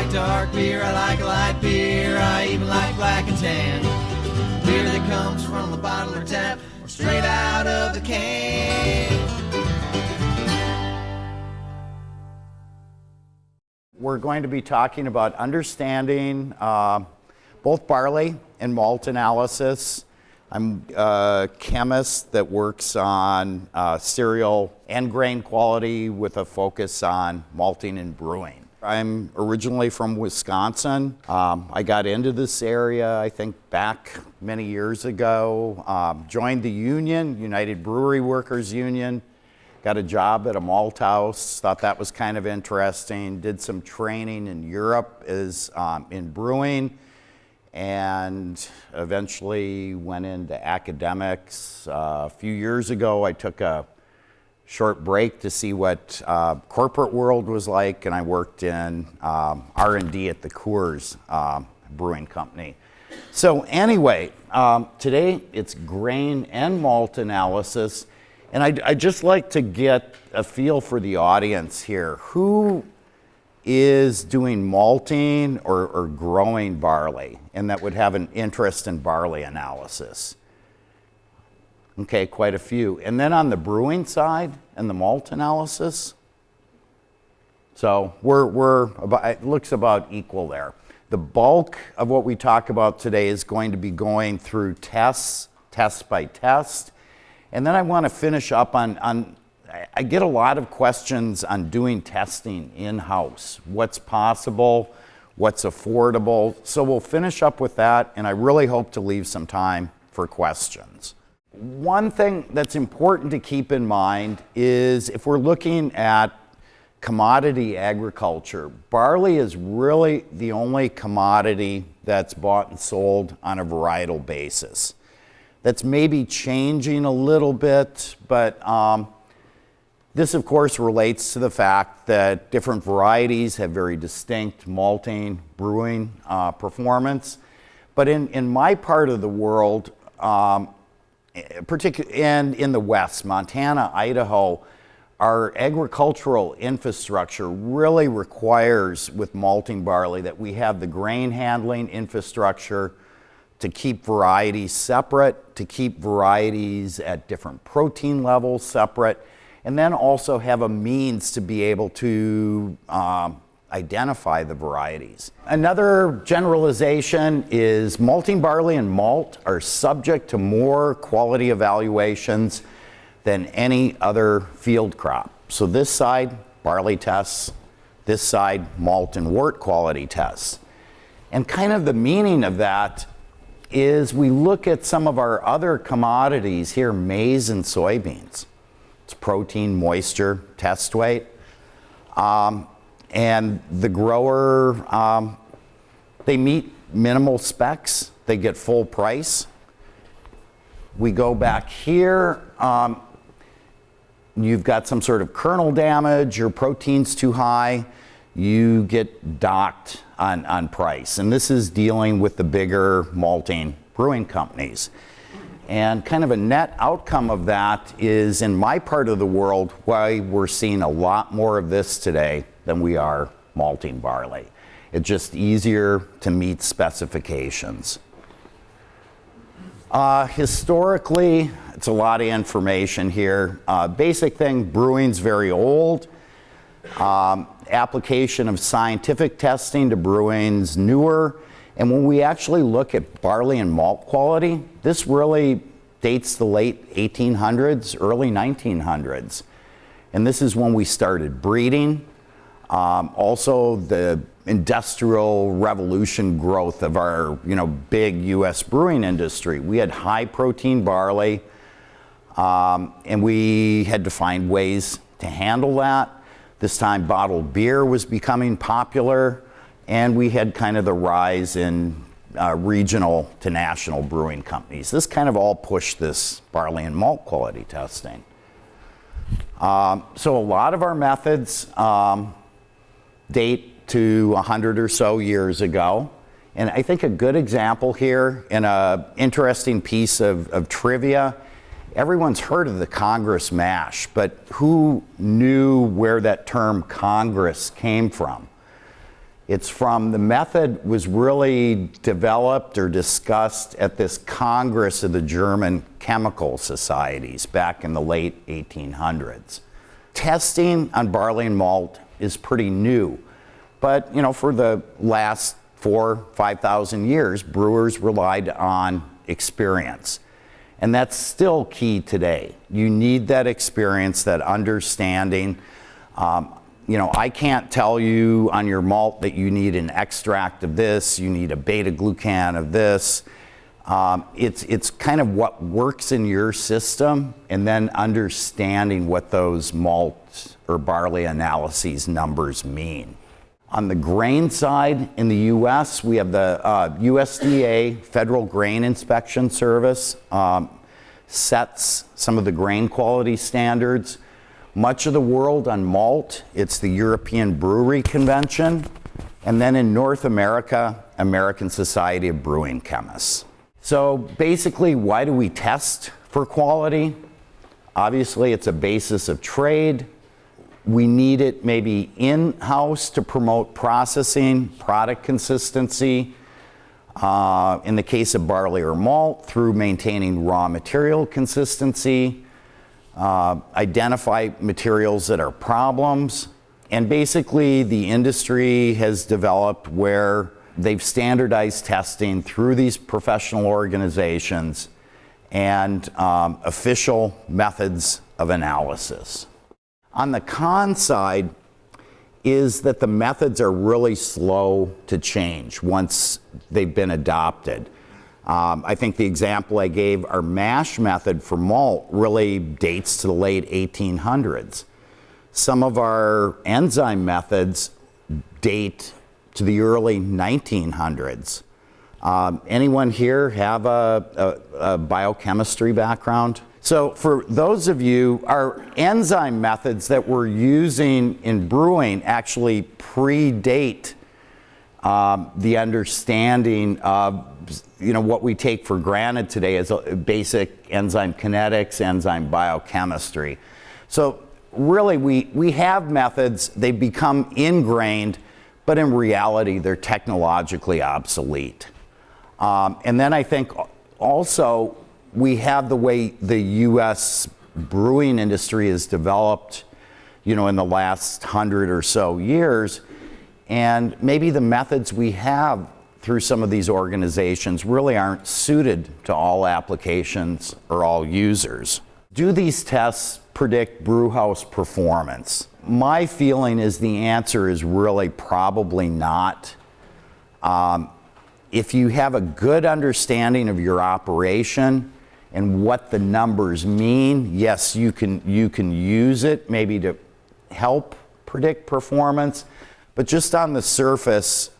like dark beer, I like light beer, I even like black and tan. Beer that comes from the bottle or tap, or straight out of the can. We're going to be talking about understanding both barley and malt analysis. I'm a chemist that works on cereal and grain quality with a focus on malting and brewing. I'm originally from Wisconsin. I got into this area, I think, back many years ago. Joined the union, United Brewery Workers Union. Got a job at a malt house, thought that was kind of interesting. Did some training in Europe in brewing, and eventually went into academics. A few years ago, I took a short break to see what corporate world was like, and I worked in R&D at the Coors Brewing Company. So anyway, today it's grain and malt analysis, and I'd just like to get a feel for the audience here. Who is doing malting or growing barley, and that would have an interest in barley analysis? Okay, quite a few. And then on the brewing side and the malt analysis, so it looks about equal there. The bulk of what we talk about today is going to be going through test by test. And then I want to finish up on I get a lot of questions on doing testing in-house. What's possible, what's affordable. So we'll finish up with that, and I really hope to leave some time for questions. One thing that's important to keep in mind is if we're looking at commodity agriculture, barley is really the only commodity that's bought and sold on a varietal basis. That's maybe changing a little bit, but this, of course, relates to the fact that different varieties have very distinct malting, brewing performance. But in my part of the world, particularly and in the West, Montana, Idaho, our agricultural infrastructure really requires, with malting barley, that we have the grain handling infrastructure to keep varieties separate, to keep varieties at different protein levels separate, and then also have a means to be able to identify the varieties. Another generalization is malting barley and malt are subject to more quality evaluations than any other field crop. So this side, barley tests, this side, malt and wort quality tests. And kind of the meaning of that is we look at some of our other commodities here, maize and soybeans. It's protein, moisture, test weight. And the grower, they meet minimal specs, they get full price. We go back here, you've got some sort of kernel damage, your protein's too high, you get docked on price. And this is dealing with the bigger malting brewing companies. And kind of a net outcome of that is, in my part of the world, why we're seeing a lot more of this today than we are malting barley. It's just easier to meet specifications. Historically, it's a lot of information here. Basic thing, brewing's very old. Application of scientific testing to brewing's newer. And when we actually look at barley and malt quality, this really dates the late 1800s, early 1900s. And this is when we started breeding. Also, the industrial revolution growth of our big U.S. brewing industry. We had high protein barley, and we had to find ways to handle that. This time bottled beer was becoming popular, and we had kind of the rise in regional to national brewing companies. This kind of all pushed this barley and malt quality testing. So a lot of our methods date to 100 or so years ago. And I think a good example here, and an interesting piece of trivia, everyone's heard of the Congress mash, but who knew where that term Congress came from? The method was really developed or discussed at this Congress of the German Chemical Societies back in the late 1800s. Testing on barley and malt is pretty new, but for the last 4,000-5,000 years, brewers relied on experience. And that's still key today. You need that experience, that understanding. I can't tell you on your malt that you need an extract of this, you need a beta-glucan of this. It's kind of what works in your system, and then understanding what those malt or barley analyses numbers mean. On the grain side, in the U.S., we have the USDA, Federal Grain Inspection Service, sets some of the grain quality standards. Much of the world on malt, it's the European Brewery Convention, and then in North America, American Society of Brewing Chemists. So basically, why do we test for quality? Obviously, it's a basis of trade. We need it maybe in-house to promote processing, product consistency. In the case of barley or malt, through maintaining raw material consistency. Identify materials that are problems, and basically the industry has developed where they've standardized testing through these professional organizations and official methods of analysis. On the con side is that the methods are really slow to change once they've been adopted. I think the example I gave, our mash method for malt, really dates to the late 1800s. Some of our enzyme methods date to the early 1900s. Anyone here have a biochemistry background? So for those of you, our enzyme methods that we're using in brewing actually predate the understanding of what we take for granted today as basic enzyme kinetics, enzyme biochemistry. So really we have methods, they become ingrained, but in reality they're technologically obsolete. And then I think also we have the way the U.S. brewing industry has developed, in the last 100 or so years, and maybe the methods we have through some of these organizations really aren't suited to all applications or all users. Do these tests predict brewhouse performance? My feeling is the answer is really probably not. If you have a good understanding of your operation and what the numbers mean, yes, you can use it maybe to help predict performance, but just on the surface,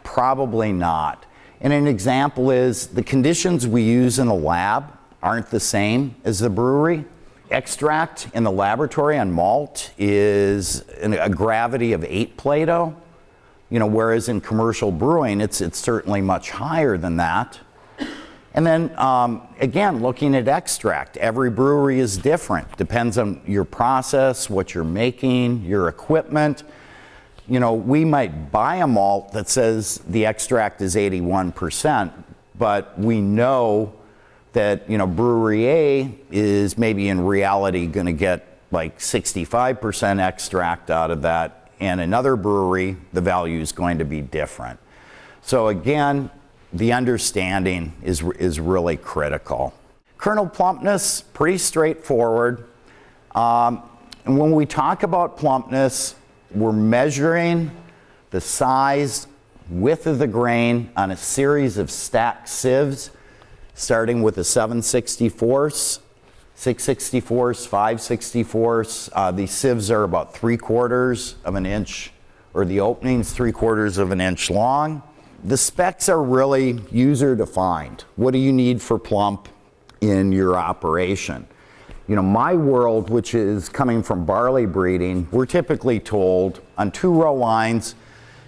probably not. And an example is the conditions we use in the lab aren't the same as the brewery. Extract in the laboratory on malt is a gravity of 8 Plato, whereas in commercial brewing, it's certainly much higher than that. And then, again, looking at extract, every brewery is different. Depends on your process, what you're making, your equipment. We might buy a malt that says the extract is 81%, but we know that, brewery A is maybe in reality going to get like 65% extract out of that, and another brewery, the value is going to be different. So again, the understanding is really critical. Kernel plumpness, pretty straightforward. And when we talk about plumpness, we're measuring the size, width of the grain on a series of stacked sieves, starting with a 7/64, 6/64, 5/64. These sieves are about 3/4 of an inch, or the opening's 3/4 of an inch long. The specs are really user defined. What do you need for plump in your operation? My world, which is coming from barley breeding, we're typically told on 2-row lines,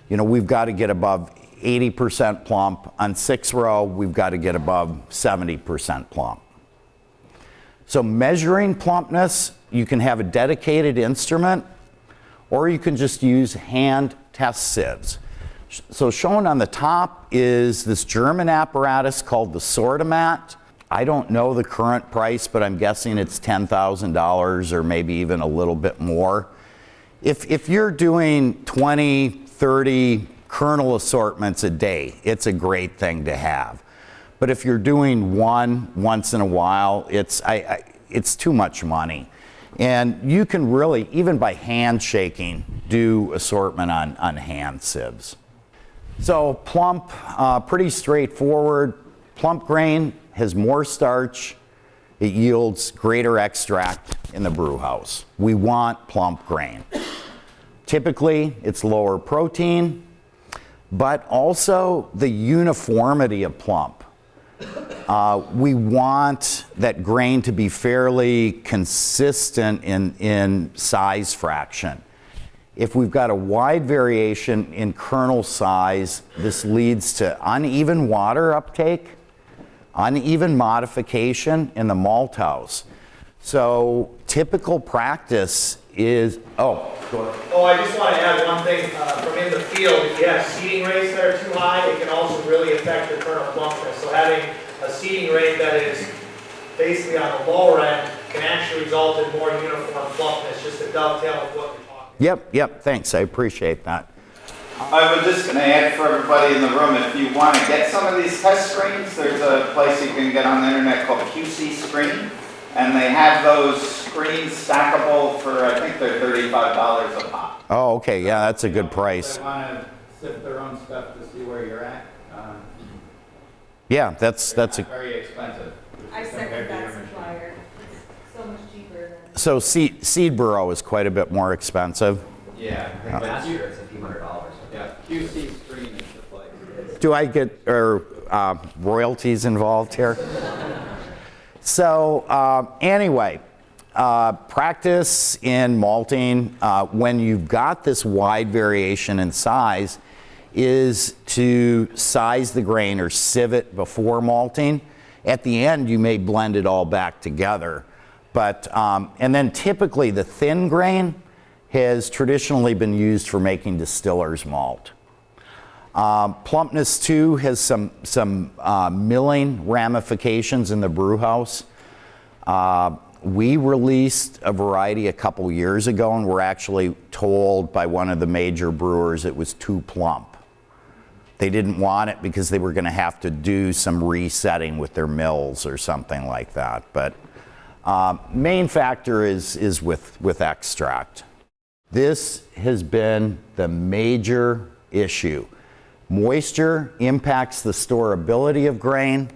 we've got to get above 80% plump. On 6-row, we've got to get above 70% plump. So measuring plumpness, you can have a dedicated instrument, or you can just use hand test sieves. So shown on the top is this German apparatus called the Sortomat. I don't know the current price, but I'm guessing it's $10,000 or maybe even a little bit more. If you're doing 20, 30 kernel assortments a day, it's a great thing to have. But if you're doing one once in a while, it's too much money. And you can really, even by handshaking, do assortment on hand sieves. So plump, pretty straightforward. Plump grain has more starch. It yields greater extract in the brew house. We want plump grain. Typically, it's lower protein, but also the uniformity of plump. We want that grain to be fairly consistent in size fraction. If we've got a wide variation in kernel size, this leads to uneven water uptake, uneven modification in the malt house. So typical practice is, go ahead. Oh, I just want to add one thing from in the field. If you have seeding rates that are too high, it can also really affect the kernel plumpness. So having a seeding rate that is basically on the lower end can actually result in more uniform plumpness, just to dovetail with what you're talking about. Yep, thanks, I appreciate that. I was just going to add for everybody in the room, if you want to get some of these test screens, there's a place you can get on the internet called QC Screen, and they have those screens stackable for, I think they're $35 a pop. Oh, okay, yeah, that's a good price. If they want to sift their own stuff to see where you're at. Yeah, that's Not a, very expensive. I second that supplier. It's so much cheaper than. so seed burrow is quite a bit more expensive. Yeah. I think last year it's a few $100. Yeah, QC Screen is the place. Do I get royalties involved here? So anyway, practice in malting when you've got this wide variation in size is to size the grain or sieve it before malting. At the end, you may blend it all back together. But, and then typically the thin grain has traditionally been used for making distiller's malt. Plumpness too has some milling ramifications in the brew house. We released a variety a couple years ago and were actually told by one of the major brewers it was too plump. They didn't want it because they were going to have to do some resetting with their mills or something like that. But main factor is with extract. This has been the major issue. Moisture impacts the storability of grain.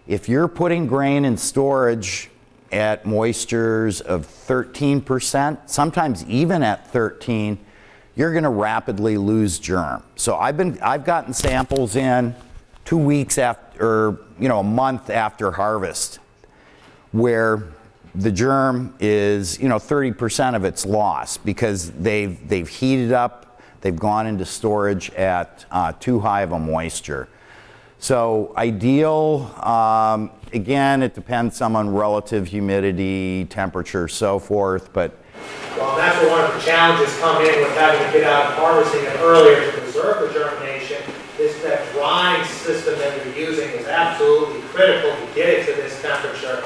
If you're putting grain in storage at moistures of 13%, sometimes even at 13%, you're going to rapidly lose germ. So I've gotten samples in 2 weeks after, or a month after harvest, where the germ is 30% of it's lost because they've heated up, they've gone into storage at too high of a moisture. So ideal, again, it depends some on relative humidity, temperature, so forth, but Well, that's where one of the challenges come in with having to get out and harvesting it earlier to preserve the germination. Is that drying system that you're using is absolutely critical to get it to this temperature,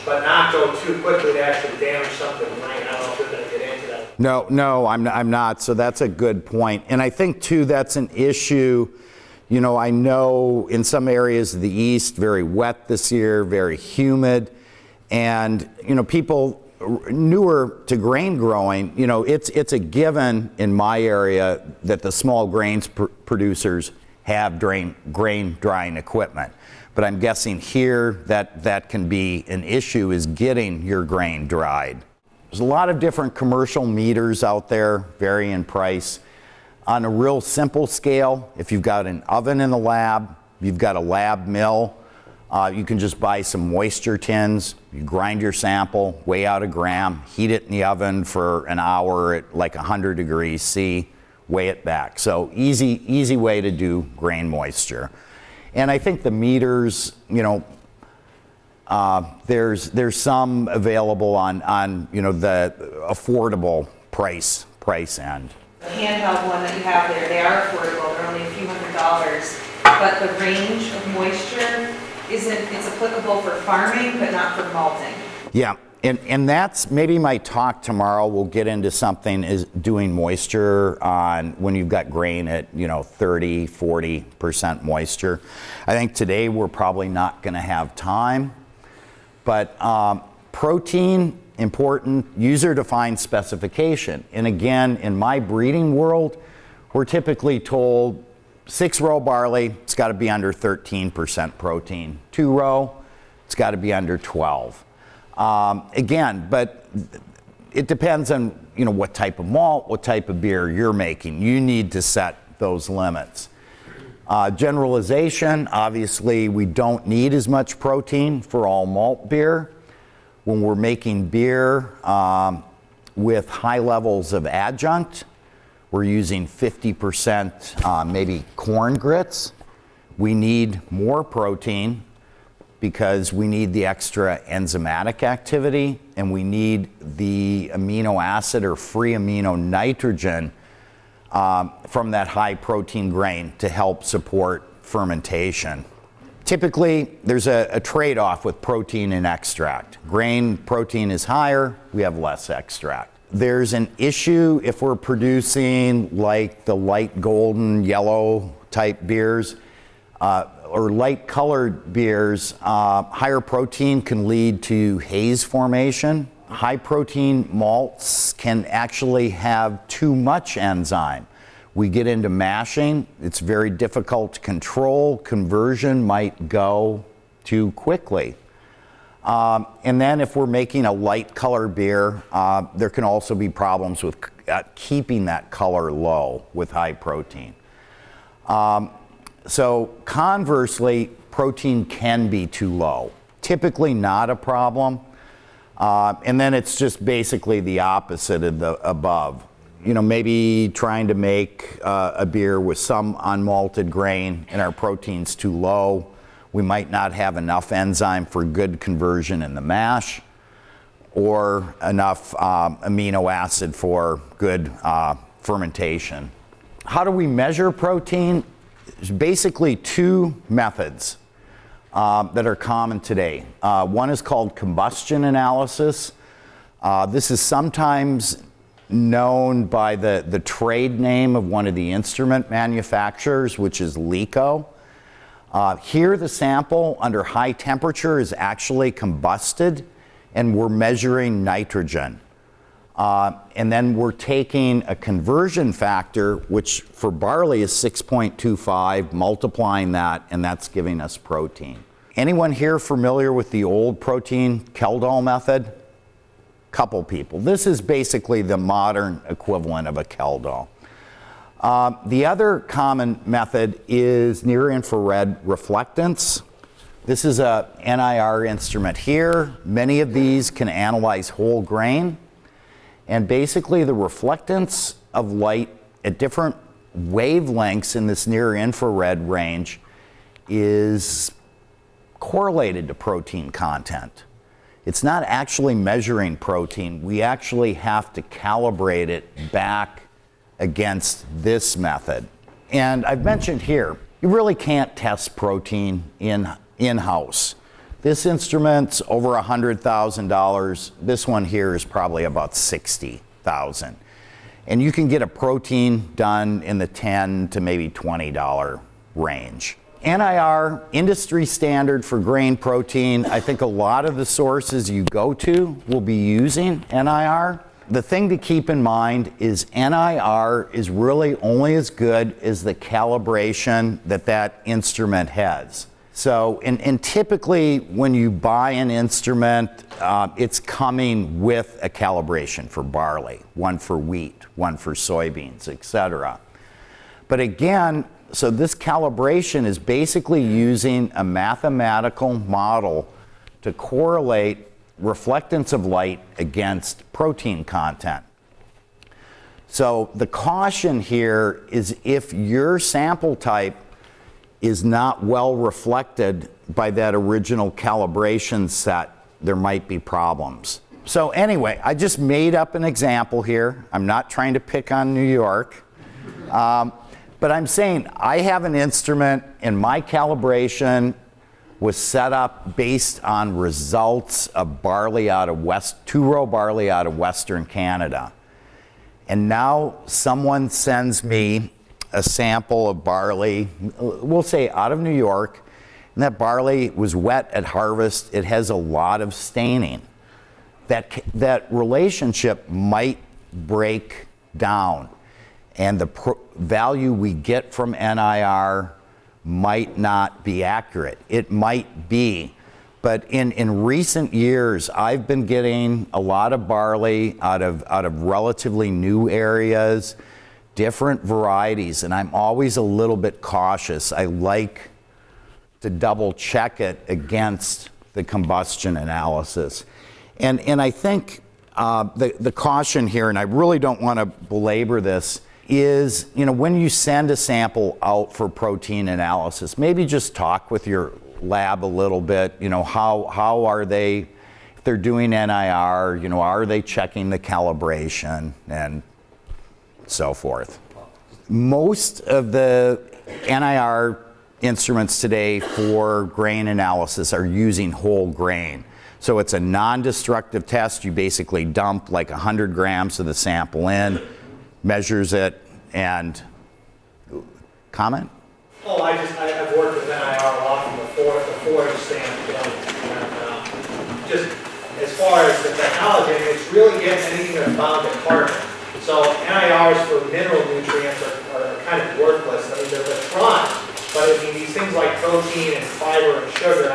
but not go too quickly to actually damage something grain. I don't know if you're going to get into that. No, I'm not. So that's a good point. And I think too, that's an issue. I know in some areas of the East, very wet this year, very humid. And, people newer to grain growing, it's a given in my area that the small grains producers have grain drying equipment. But I'm guessing here that can be an issue, is getting your grain dried. There's a lot of different commercial meters out there, vary in price. On a real simple scale, if you've got an oven in the lab, you've got a lab mill, you can just buy some moisture tins, you grind your sample, weigh out a gram, heat it in the oven for an hour at like 100 degrees C, weigh it back. So easy way to do grain moisture. And I think the meters, there's some available on the affordable price end. The handheld one that you have there, they are affordable, they're only a few $100s, but the range of moisture it's applicable for farming, but not for malting. Yeah, and that's maybe my talk tomorrow. We'll get into something is doing moisture on when you've got grain at 30, 40% moisture. I think today we're probably not going to have time, but protein, important, user-defined specification. And again, in my breeding world, we're typically told 6-row barley, it's got to be under 13% protein. 2-row, it's got to be under 12. Again, but it depends on what type of malt, what type of beer you're making. You need to set those limits. Generalization, obviously we don't need as much protein for all malt beer. When we're making beer with high levels of adjunct, we're using 50% maybe corn grits. We need more protein because we need the extra enzymatic activity and we need the amino acid or free amino nitrogen from that high protein grain to help support fermentation. Typically, there's a trade-off with protein and extract. Grain protein is higher, we have less extract. There's an issue if we're producing like the light golden yellow type beers or light colored beers. Higher protein can lead to haze formation. High protein malts can actually have too much enzyme. We get into mashing, it's very difficult to control. Conversion might go too quickly. And then if we're making a light color beer, there can also be problems with keeping that color low with high protein. So conversely, protein can be too low. Typically not a problem. And then it's just basically the opposite of the above. Maybe trying to make a beer with some unmalted grain and our protein's too low. We might not have enough enzyme for good conversion in the mash or enough amino acid for good fermentation. How do we measure protein? There's basically two methods that are common today. One is called combustion analysis. This is sometimes known by the trade name of one of the instrument manufacturers, which is LECO. Here the sample under high temperature is actually combusted and we're measuring nitrogen. And then we're taking a conversion factor, which for barley is 6.25, multiplying that, and that's giving us protein. Anyone here familiar with the old protein Keldol method? Couple people. This is basically the modern equivalent of a Keldol. The other common method is near-infrared reflectance. This is a NIR instrument here. Many of these can analyze whole grain. And basically the reflectance of light at different wavelengths in this near-infrared range is correlated to protein content. It's not actually measuring protein. We actually have to calibrate it back against this method. And I've mentioned here, you really can't test protein in-house. This instrument's over $100,000. This one here is probably about $60,000. And you can get a protein done in the $10 to maybe $20 range. NIR, industry standard for grain protein. I think a lot of the sources you go to will be using NIR. The thing to keep in mind is NIR is really only as good as the calibration that instrument has. So, and typically when you buy an instrument, it's coming with a calibration for barley, one for wheat, one for soybeans, etc. But again, so this calibration is basically using a mathematical model to correlate reflectance of light against protein content. So the caution here is if your sample type is not well reflected by that original calibration set, there might be problems. So anyway, I just made up an example here. I'm not trying to pick on New York. But I'm saying I have an instrument and my calibration was set up based on results of barley out of two-row barley out of Western Canada. And now someone sends me a sample of barley, we'll say out of New York, and that barley was wet at harvest. It has a lot of staining. That relationship might break down, and the value we get from NIR might not be accurate. It might be. But in recent years, I've been getting a lot of barley out of relatively new areas, different varieties, and I'm always a little bit cautious. I like to double check it against the combustion analysis. And I think the caution here, and I really don't want to belabor this, is, when you send a sample out for protein analysis, maybe just talk with your lab a little bit. How are they, if they're doing NIR, are they checking the calibration and so forth. Most of the NIR instruments today for grain analysis are using whole grain. So it's a non-destructive test. You basically dump like 100 grams of the sample in, measures it, and comment? Oh, I've worked with NIR a lot from the forage standpoint, and just as far as the technology, it's really getting anything that's bound to carbon. So NIRs for mineral nutrients are kind of worthless. I mean, they're trying, but these things like protein and fiber and sugar,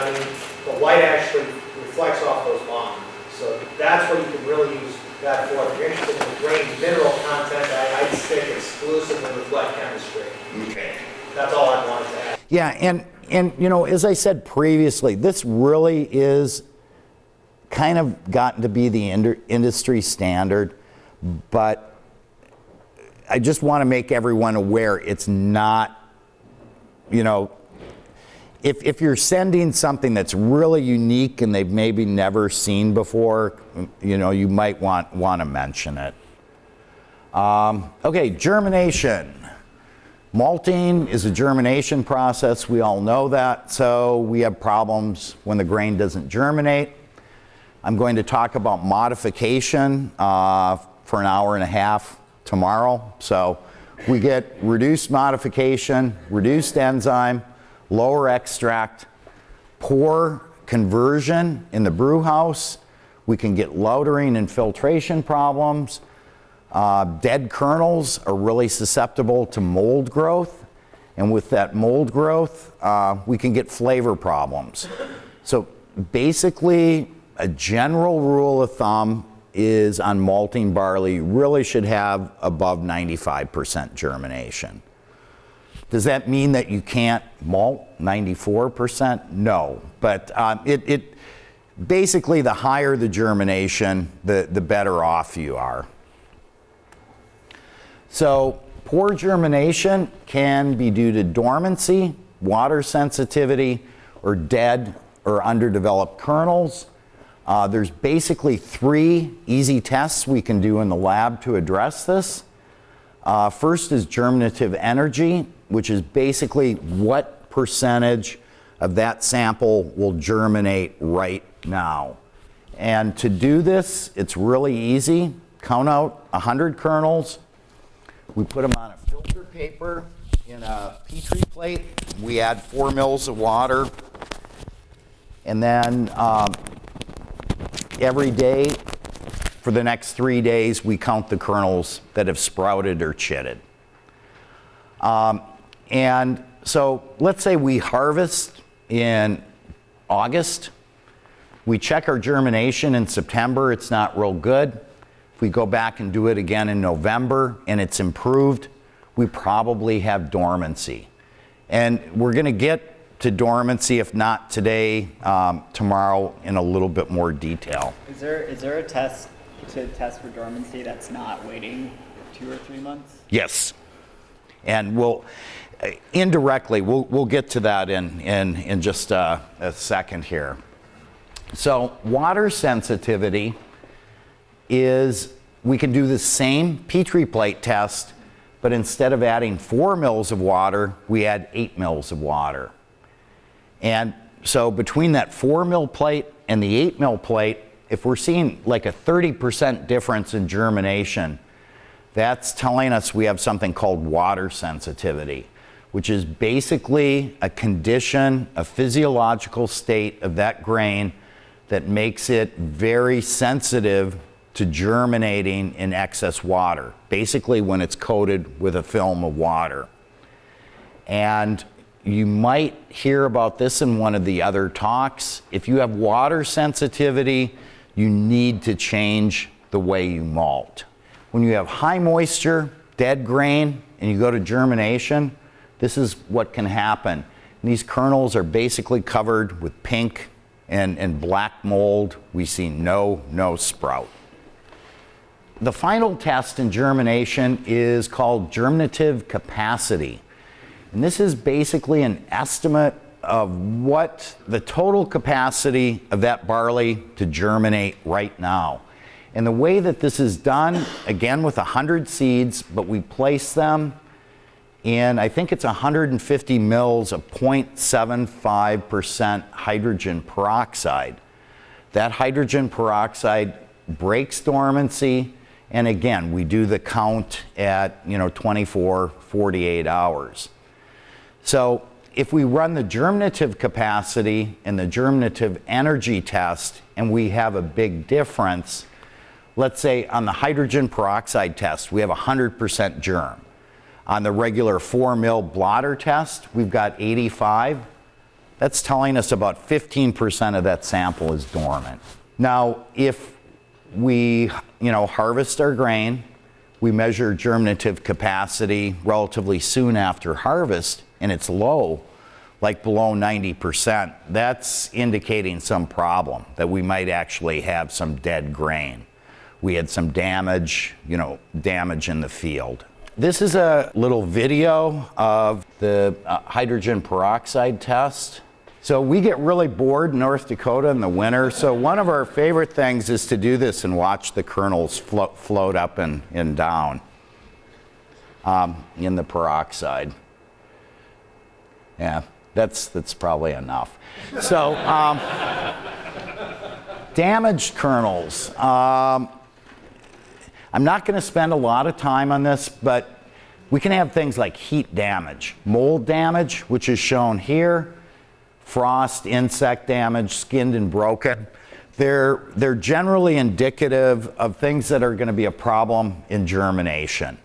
the light actually reflects off those bonds. So that's what you can really use that for. If you're interested in the grain mineral content, I'd stick exclusively with wet chemistry. Okay. That's all I wanted to add. Yeah, and as I said previously, this really is kind of gotten to be the industry standard, but I just want to make everyone aware it's not, if you're sending something that's really unique and they've maybe never seen before, you might want to mention it. Okay, germination. Malting is a germination process. We all know that. So we have problems when the grain doesn't germinate. I'm going to talk about modification for an hour and a half tomorrow. So we get reduced modification, reduced enzyme, lower extract, poor conversion in the brew house. We can get loutering and filtration problems. Dead kernels are really susceptible to mold growth. And with that mold growth, we can get flavor problems. So basically, a general rule of thumb is on malting barley, you really should have above 95% germination. Does that mean that you can't malt 94%? No, but it basically, the higher the germination, the better off you are. So poor germination can be due to dormancy, water sensitivity, or dead or underdeveloped kernels. There's basically 3 easy tests we can do in the lab to address this. First is germinative energy, which is basically what percentage of that sample will germinate right now. And to do this, it's really easy. Count out 100 kernels. We put them on a filter paper in a Petri plate. We add 4 mils of water. And then every day for the next 3 days, we count the kernels that have sprouted or chitted. And so let's say we harvest in August. We check our germination in September. It's not real good. If we go back and do it again in November and it's improved, we probably have dormancy. And we're going to get to dormancy, if not today, tomorrow, in a little bit more detail. Is there a test to test for dormancy that's not waiting 2 or 3 months? Yes. And we'll indirectly, we'll get to that in just a second here. So water sensitivity, is we can do the same Petri plate test, but instead of adding 4 mils of water, we add 8 mils of water. And so between that 4 mil plate and the 8 mil plate, if we're seeing like a 30% difference in germination, that's telling us we have something called water sensitivity, which is basically a condition, a physiological state of that grain that makes it very sensitive to germinating in excess water, basically when it's coated with a film of water. And you might hear about this in one of the other talks. If you have water sensitivity, you need to change the way you malt. When you have high moisture, dead grain, and you go to germination, this is what can happen. And these kernels are basically covered with pink and black mold. We see no sprout. The final test in germination is called germinative capacity. And this is basically an estimate of what the total capacity of that barley to germinate right now. And the way that this is done, again with 100 seeds, but we place them in, I think it's 150 mils of 0.75% hydrogen peroxide. That hydrogen peroxide breaks dormancy, and again, we do the count at 24, 48 hours. So if we run the germinative capacity and the germinative energy test and we have a big difference, let's say on the hydrogen peroxide test, we have 100% germ. On the regular 4 mil blotter test, we've got 85. That's telling us about 15% of that sample is dormant. Now, if we harvest our grain, we measure germinative capacity relatively soon after harvest, and it's low, like below 90%, that's indicating some problem, that we might actually have some dead grain. We had some damage, damage in the field. This is a little video of the hydrogen peroxide test. So we get really bored in North Dakota in the winter, so one of our favorite things is to do this and watch the kernels float up and down in the peroxide. Yeah, that's probably enough. So, damaged kernels. I'm not going to spend a lot of time on this, but we can have things like heat damage, mold damage, which is shown here, frost, insect damage, skinned and broken. They're generally indicative of things that are going to be a problem in germination.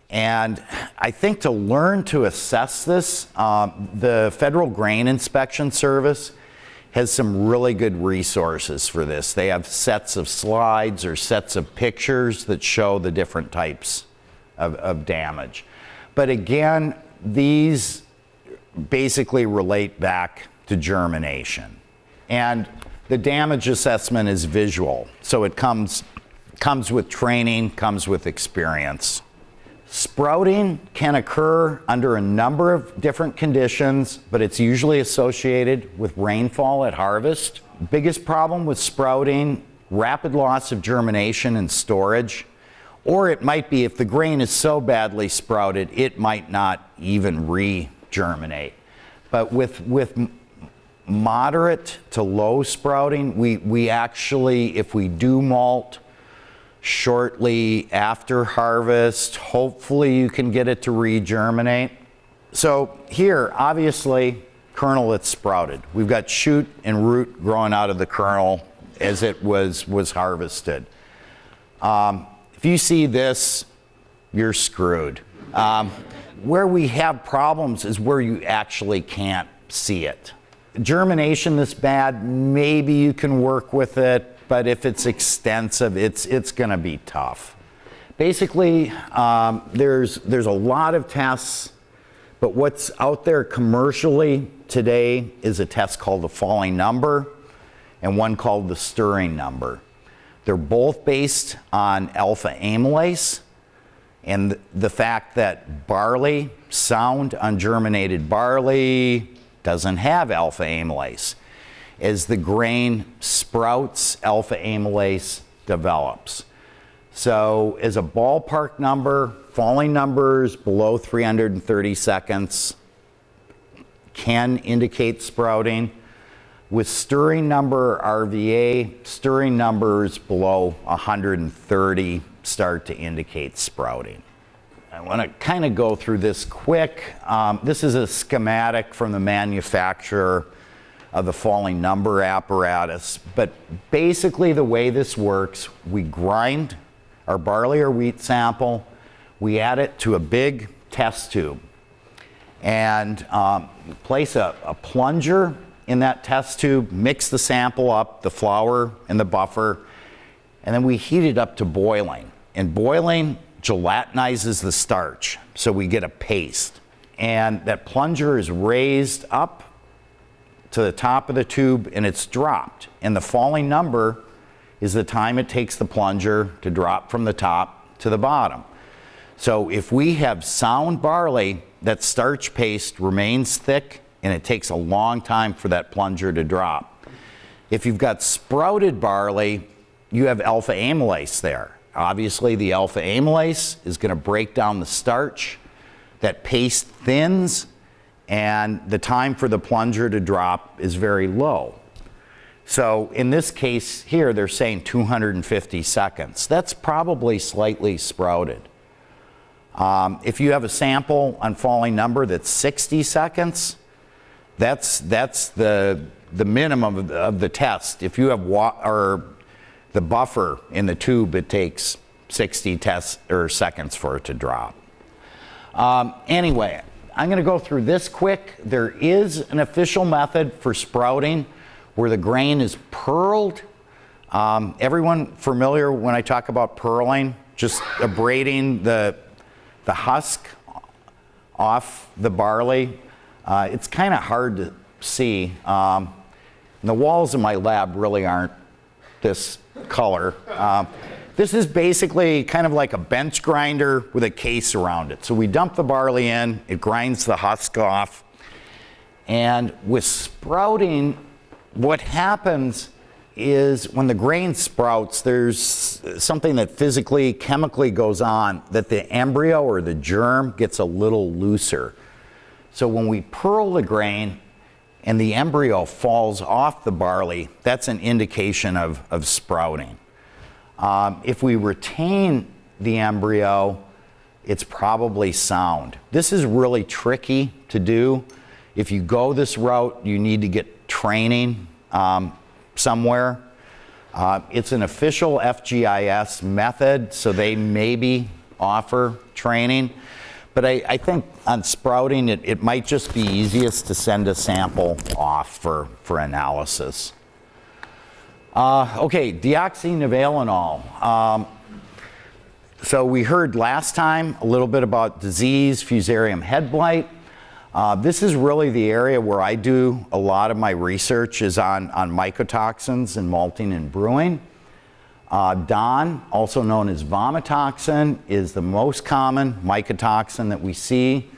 And I think to learn to assess this, the Federal Grain Inspection Service has some really good resources for this. They have sets of slides or sets of pictures that show the different types of damage. But again, these basically relate back to germination. And the damage assessment is visual, so it comes with training, comes with experience. Sprouting can occur under a number of different conditions, but it's usually associated with rainfall at harvest. Biggest problem with sprouting, rapid loss of germination and storage, or it might be if the grain is so badly sprouted, it might not even re-germinate. But with moderate to low sprouting, we actually, if we do malt shortly after harvest, hopefully you can get it to re-germinate. So here, obviously, kernel that's sprouted. We've got shoot and root growing out of the kernel as it was harvested. If you see this, you're screwed. Where we have problems is where you actually can't see it. Germination this bad, maybe you can work with it, but if it's extensive, it's going to be tough. Basically, there's a lot of tests, but what's out there commercially today is a test called the falling number and one called the stirring number. They're both based on alpha amylase and the fact that barley, sound ungerminated barley, doesn't have alpha amylase. As the grain sprouts, alpha amylase develops. So as a ballpark number, falling numbers below 330 seconds can indicate sprouting. With stirring number RVA, stirring numbers below 130 start to indicate sprouting. I want to kind of go through this quick. This is a schematic from the manufacturer of the falling number apparatus. But basically the way this works, we grind our barley or wheat sample, we add it to a big test tube, and place a plunger in that test tube, mix the sample up, the flour and the buffer, and then we heat it up to boiling. And boiling gelatinizes the starch, so we get a paste. And that plunger is raised up to the top of the tube and it's dropped. And the falling number is the time it takes the plunger to drop from the top to the bottom. So if we have sound barley, that starch paste remains thick and it takes a long time for that plunger to drop. If you've got sprouted barley, you have alpha amylase there. Obviously the alpha amylase is going to break down the starch, that paste thins, and the time for the plunger to drop is very low. So in this case here, they're saying 250 seconds. That's probably slightly sprouted. If you have a sample on falling number that's 60 seconds, that's the minimum of the test. If you have the buffer in the tube, it takes 60 seconds for it to drop. Anyway, I'm going to go through this quick. There is an official method for sprouting where the grain is pearled. Everyone familiar when I talk about pearling? Just abrading the husk off the barley. It's kind of hard to see. The walls in my lab really aren't this color. This is basically kind of like a bench grinder with a case around it. So we dump the barley in, it grinds the husk off. And with sprouting, what happens is when the grain sprouts, there's something that physically, chemically goes on, that the embryo or the germ gets a little looser. So when we pearl the grain and the embryo falls off the barley, that's an indication of sprouting. If we retain the embryo, it's probably sound. This is really tricky to do. If you go this route, you need to get training somewhere. It's an official FGIS method, so they maybe offer training. But I think on sprouting, it might just be easiest to send a sample off for analysis. Okay, deoxynivalenol. So we heard last time a little bit about disease, fusarium head blight. This is really the area where I do a lot of my research is on mycotoxins in malting and brewing. DON, also known as vomitoxin, is the most common mycotoxin that we see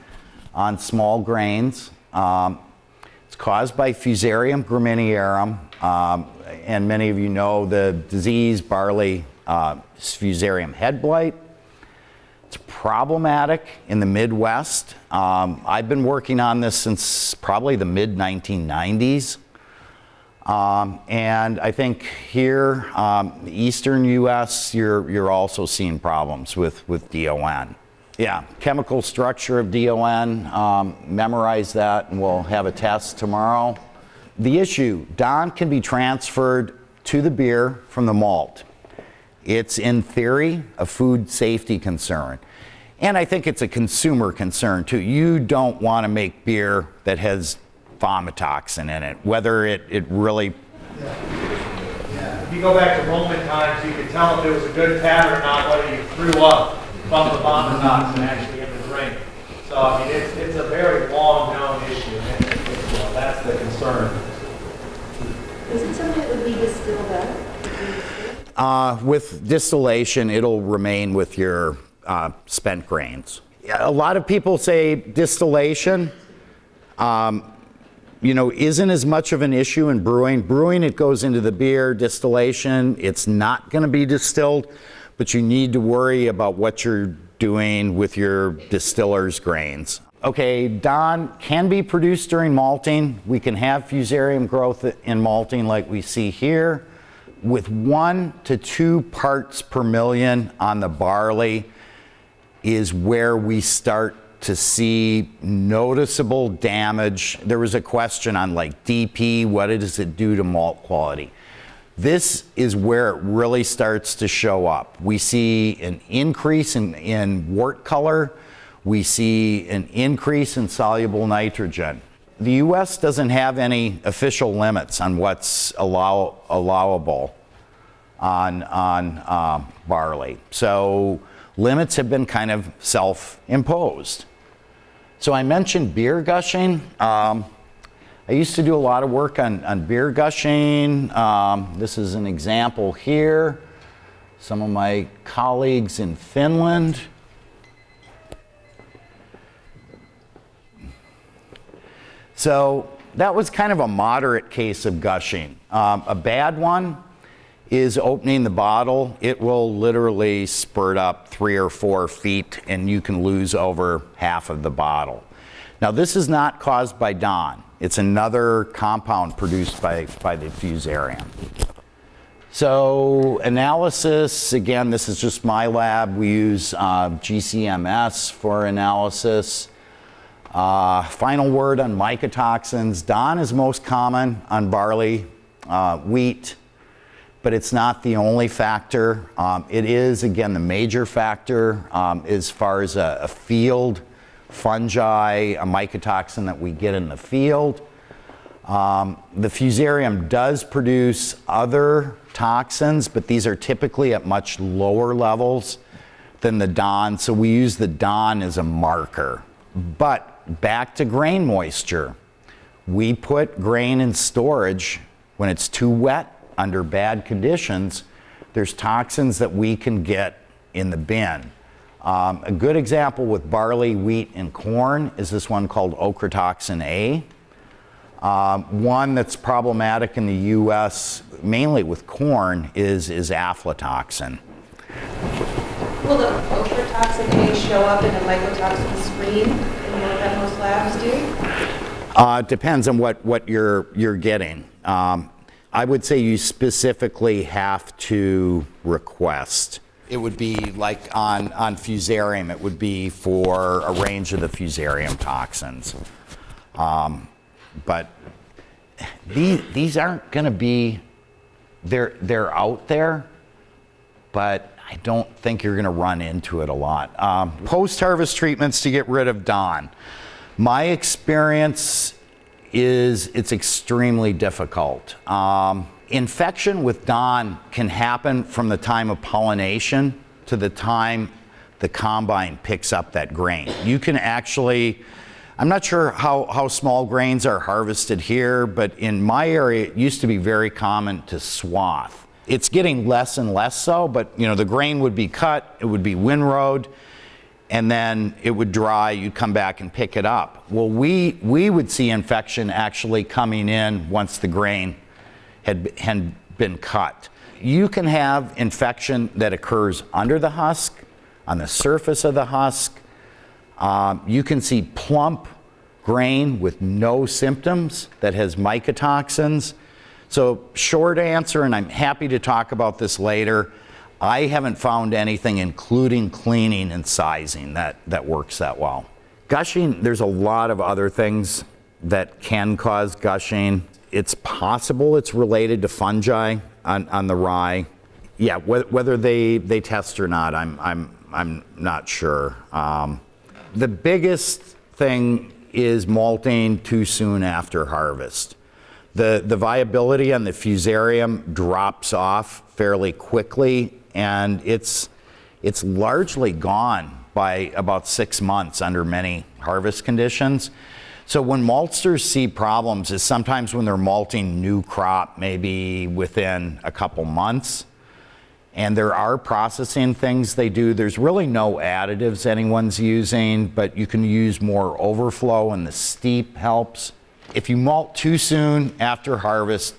on small grains. It's caused by Fusarium graminearum, and many of you know the disease barley Fusarium head blight. It's problematic in the Midwest. I've been working on this since probably the mid-1990s. And I think here, the eastern US, you're also seeing problems with DON. Yeah, chemical structure of DON, memorize that and we'll have a test tomorrow. The issue, DON can be transferred to the beer from the malt. It's in theory a food safety concern. And I think it's a consumer concern too. You don't want to make beer that has vomitoxin in it, whether it really... Yeah. If you go back to Roman times, you could tell if it was a good tap or not, whether you threw up from the vomitoxin actually in the drink. So, I mean, it's a very long-known issue, and that's the concern. Is it something that would be distilled out? With distillation, it'll remain with your spent grains. A lot of people say distillation. isn't as much of an issue in brewing. Brewing, it goes into the beer, distillation, it's not going to be distilled, but you need to worry about what you're doing with your distiller's grains. Okay, Don can be produced during malting. We can have fusarium growth in malting like we see here. With 1 to 2 parts per million on the barley is where we start to see noticeable damage. There was a question on like DP, what does it do to malt quality? This is where it really starts to show up. We see an increase in wort color. We see an increase in soluble nitrogen. The US doesn't have any official limits on what's allowable on barley. So limits have been kind of self-imposed. So I mentioned beer gushing. I used to do a lot of work on beer gushing. This is an example here. Some of my colleagues in Finland. So that was kind of a moderate case of gushing. A bad one is opening the bottle. It will literally spurt up 3 or 4 feet and you can lose over half of the bottle. Now this is not caused by Don. It's another compound produced by the fusarium. So analysis, again, this is just my lab. We use GCMS for analysis. Final word on mycotoxins. Don is most common on barley, wheat, but it's not the only factor. It is, again, the major factor as far as a field fungi, a mycotoxin that we get in the field. The fusarium does produce other toxins, but these are typically at much lower levels than the Don, so we use the Don as a marker. But back to grain moisture. We put grain in storage when it's too wet, under bad conditions. There's toxins that we can get in the bin. A good example with barley, wheat, and corn is this one called ochratoxin A. One that's problematic in the US, mainly with corn, is aflatoxin. Will the ochratoxin A show up in a mycotoxin screen that most labs do? Depends on what you're getting. I would say you specifically have to request. It would be like on fusarium, it would be for a range of the fusarium toxins. But these aren't going to be, they're out there, but I don't think you're going to run into it a lot. Post-harvest treatments to get rid of Don. My experience is it's extremely difficult. Infection with Don can happen from the time of pollination to the time the combine picks up that grain. You can actually, I'm not sure how small grains are harvested here, but in my area it used to be very common to swath. It's getting less and less so, but the grain would be cut, it would be windrowed, and then it would dry, you'd come back and pick it up. Well, we would see infection actually coming in once the grain had been cut. You can have infection that occurs under the husk, on the surface of the husk. You can see plump grain with no symptoms that has mycotoxins. So short answer, and I'm happy to talk about this later, I haven't found anything, including cleaning and sizing, that works that well. Gushing, there's a lot of other things that can cause gushing. It's possible it's related to fungi on the rye. Yeah, whether they test or not, I'm not sure. The biggest thing is malting too soon after harvest. The viability on the fusarium drops off fairly quickly, and it's largely gone by about 6 months under many harvest conditions. So when maltsters see problems is sometimes when they're malting new crop, maybe within a couple months. And there are processing things they do. There's really no additives anyone's using, but you can use more overflow, and the steep helps. If you malt too soon after harvest,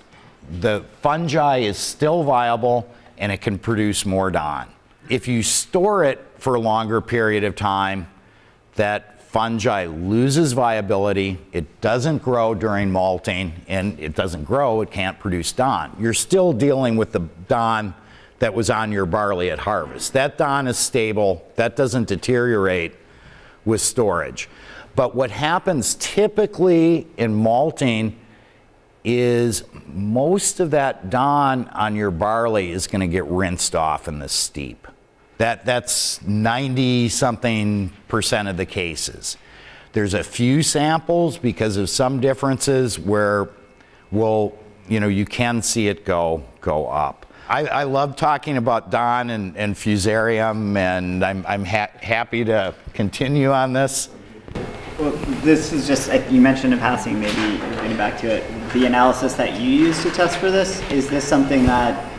the fungi is still viable and it can produce more Don. If you store it for a longer period of time, that fungi loses viability, it doesn't grow during malting, and it doesn't grow, it can't produce Don. You're still dealing with the Don that was on your barley at harvest. That Don is stable, that doesn't deteriorate with storage. But what happens typically in malting is most of that Don on your barley is going to get rinsed off in the steep. That's 90-something% of the cases. There's a few samples because of some differences where you can see it go up. I love talking about Don and Fusarium, and I'm happy to continue on this. Well, this is just, you mentioned in passing, maybe getting back to it, the analysis that you use to test for this. Is this something that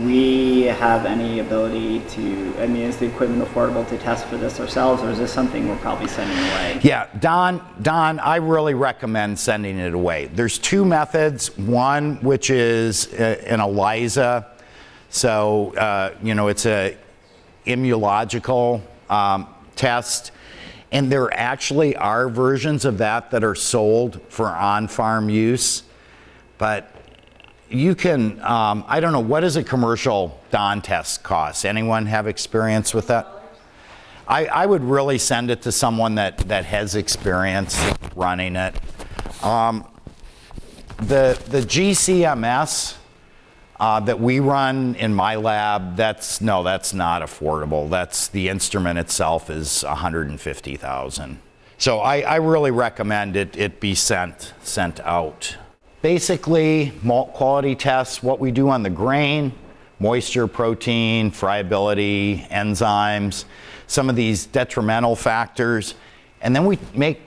we have any ability to, is the equipment affordable to test for this ourselves, or is this something we're probably sending away? Yeah, Don, I really recommend sending it away. There's two methods. One, which is an ELISA. So, it's a immunological test. And there actually are versions of that are sold for on-farm use. But you can, I don't know, what does a commercial Don test cost? Anyone have experience with that? I would really send it to someone that has experience running it. The GCMS that we run in my lab, that's not affordable. The instrument itself is $150,000. So I really recommend it be sent out. Basically, malt quality tests, what we do on the grain, moisture, protein, friability, enzymes, some of these detrimental factors, and then we make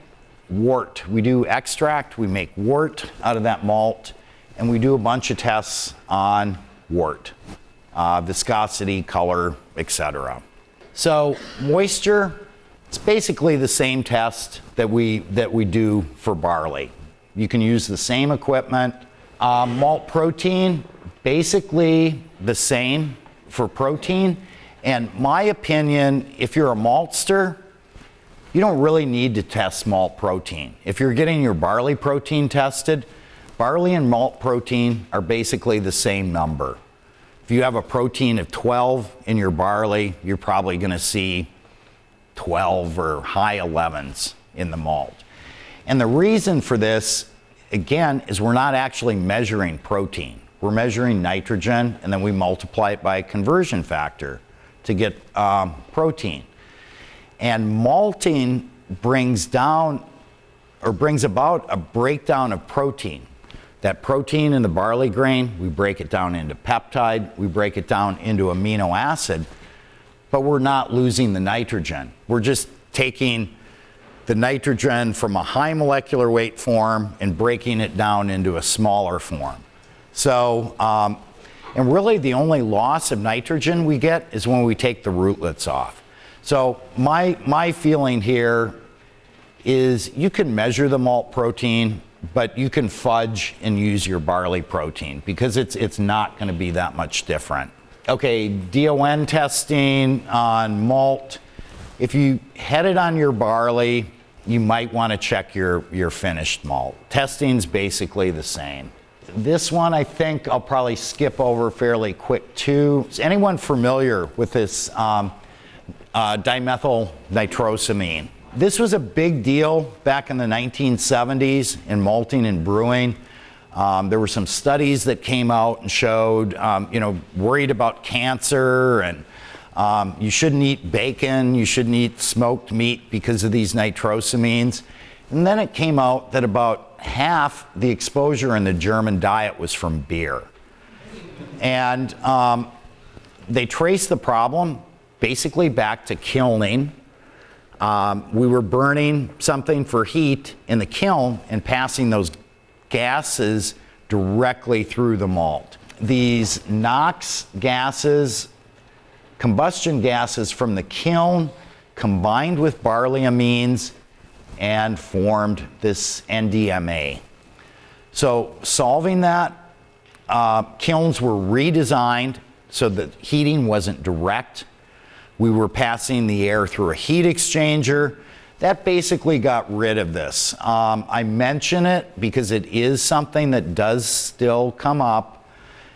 wort. We do extract, we make wort out of that malt, and we do a bunch of tests on wort, viscosity, color, etc. So moisture, it's basically the same test that we do for barley. You can use the same equipment. Malt protein, basically the same for protein. And my opinion, if you're a maltster, you don't really need to test malt protein. If you're getting your barley protein tested, barley and malt protein are basically the same number. If you have a protein of 12 in your barley, you're probably going to see 12 or high 11s in the malt. And the reason for this, again, is we're not actually measuring protein. We're measuring nitrogen, and then we multiply it by a conversion factor to get protein. And malting brings about a breakdown of protein. That protein in the barley grain, we break it down into peptide, we break it down into amino acid, but we're not losing the nitrogen. We're just taking the nitrogen from a high molecular weight form and breaking it down into a smaller form. So, and really the only loss of nitrogen we get is when we take the rootlets off. So my feeling here is you can measure the malt protein, but you can fudge and use your barley protein because it's not going to be that much different. Okay, DON testing on malt. If you had it on your barley, you might want to check your finished malt. Testing's basically the same. This one I think I'll probably skip over fairly quick too. Is anyone familiar with this dimethyl nitrosamine? This was a big deal back in the 1970s in malting and brewing. There were some studies that came out and showed, worried about cancer, and you shouldn't eat bacon, you shouldn't eat smoked meat because of these nitrosamines. And then it came out that about half the exposure in the German diet was from beer. And they traced the problem basically back to kilning. We were burning something for heat in the kiln and passing those gases directly through the malt. These NOx gases, combustion gases from the kiln, combined with barley amines and formed this NDMA. So solving that, kilns were redesigned so that heating wasn't direct. We were passing the air through a heat exchanger. That basically got rid of this. I mention it because it is something that does still come up.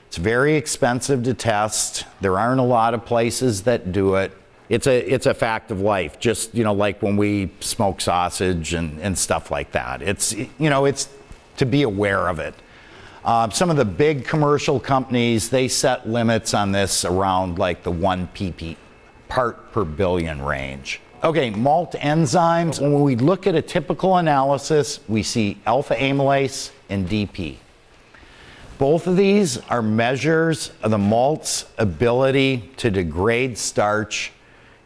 It's very expensive to test. There aren't a lot of places that do it. It's a fact of life, just, you know, like when we smoke sausage and stuff like that. It's, you know, it's to be aware of it. Some of the big commercial companies, they set limits on this around like the 1 pp part per billion range. Okay, malt enzymes. When we look at a typical analysis, we see alpha amylase and DP. Both of these are measures of the malt's ability to degrade starch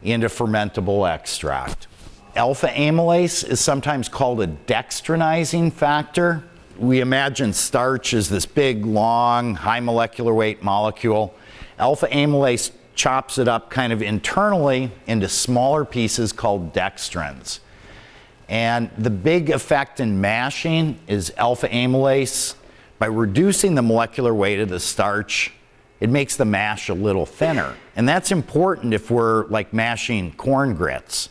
into fermentable extract. Alpha amylase is sometimes called a dextrinizing factor. We imagine starch as this big, long, high molecular weight molecule. Alpha amylase chops it up kind of internally into smaller pieces called dextrins. And the big effect in mashing is alpha amylase. By reducing the molecular weight of the starch, it makes the mash a little thinner. And that's important if we're like mashing corn grits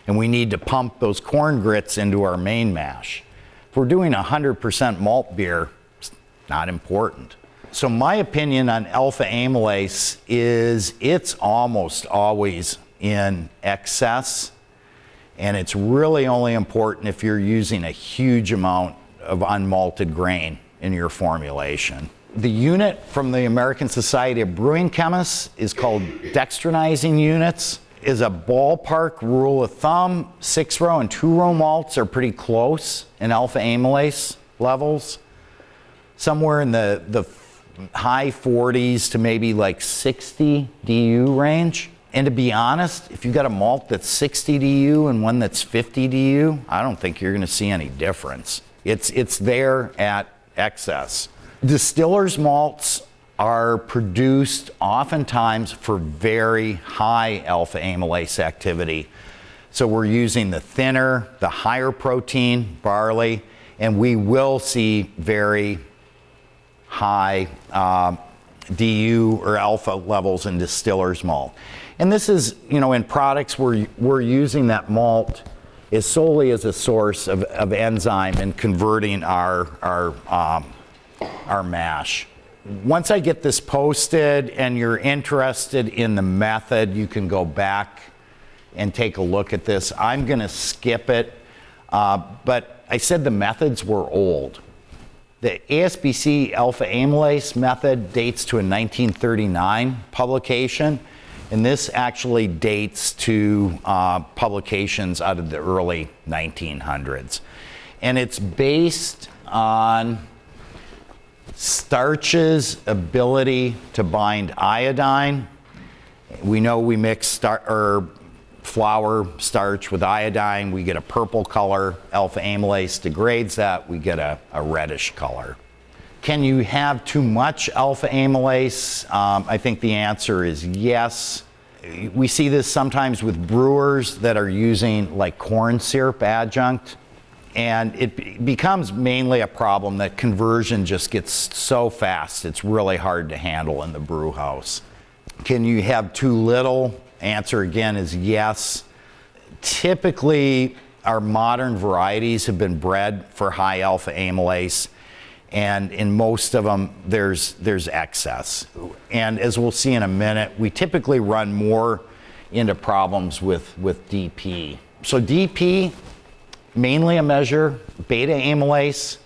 and we need to pump those corn grits into our main mash. If we're doing 100% malt beer, it's not important. So my opinion on alpha amylase is it's almost always in excess, and it's really only important if you're using a huge amount of unmalted grain in your formulation. The unit from the American Society of Brewing Chemists is called dextrinizing units. Is a ballpark rule of thumb. 6-row and 2-row malts are pretty close in alpha amylase levels. Somewhere in the high 40s to maybe like 60 DU range. And to be honest, if you've got a malt that's 60 DU and one that's 50 DU, I don't think you're gonna see any difference. It's there at excess. Distillers' malts are produced oftentimes for very high alpha amylase activity. So we're using the thinner, the higher protein barley, and we will see very high DU or alpha levels in distillers' malt. And this is, you know, in products where we're using that malt is solely as a source of enzyme in converting our mash. Once I get this posted and you're interested in the method, you can go back and take a look at this. I'm gonna skip it, but I said the methods were old. The ASBC alpha amylase method dates to a 1939 publication, and this actually dates to publications out of the early 1900s. And it's based on starch's ability to bind iodine. We know we mix flour starch with iodine, we get a purple color. Alpha amylase degrades that, we get a reddish color. Can you have too much alpha amylase? I think the answer is yes. We see this sometimes with brewers that are using like corn syrup adjunct, and it becomes mainly a problem that conversion just gets so fast, it's really hard to handle in the brew house. Can you have too little? Answer again is yes. Typically, our modern varieties have been bred for high alpha amylase, and in most of them, there's excess. And as we'll see in a minute, we typically run more into problems with DP. So DP, mainly a measure, beta amylase,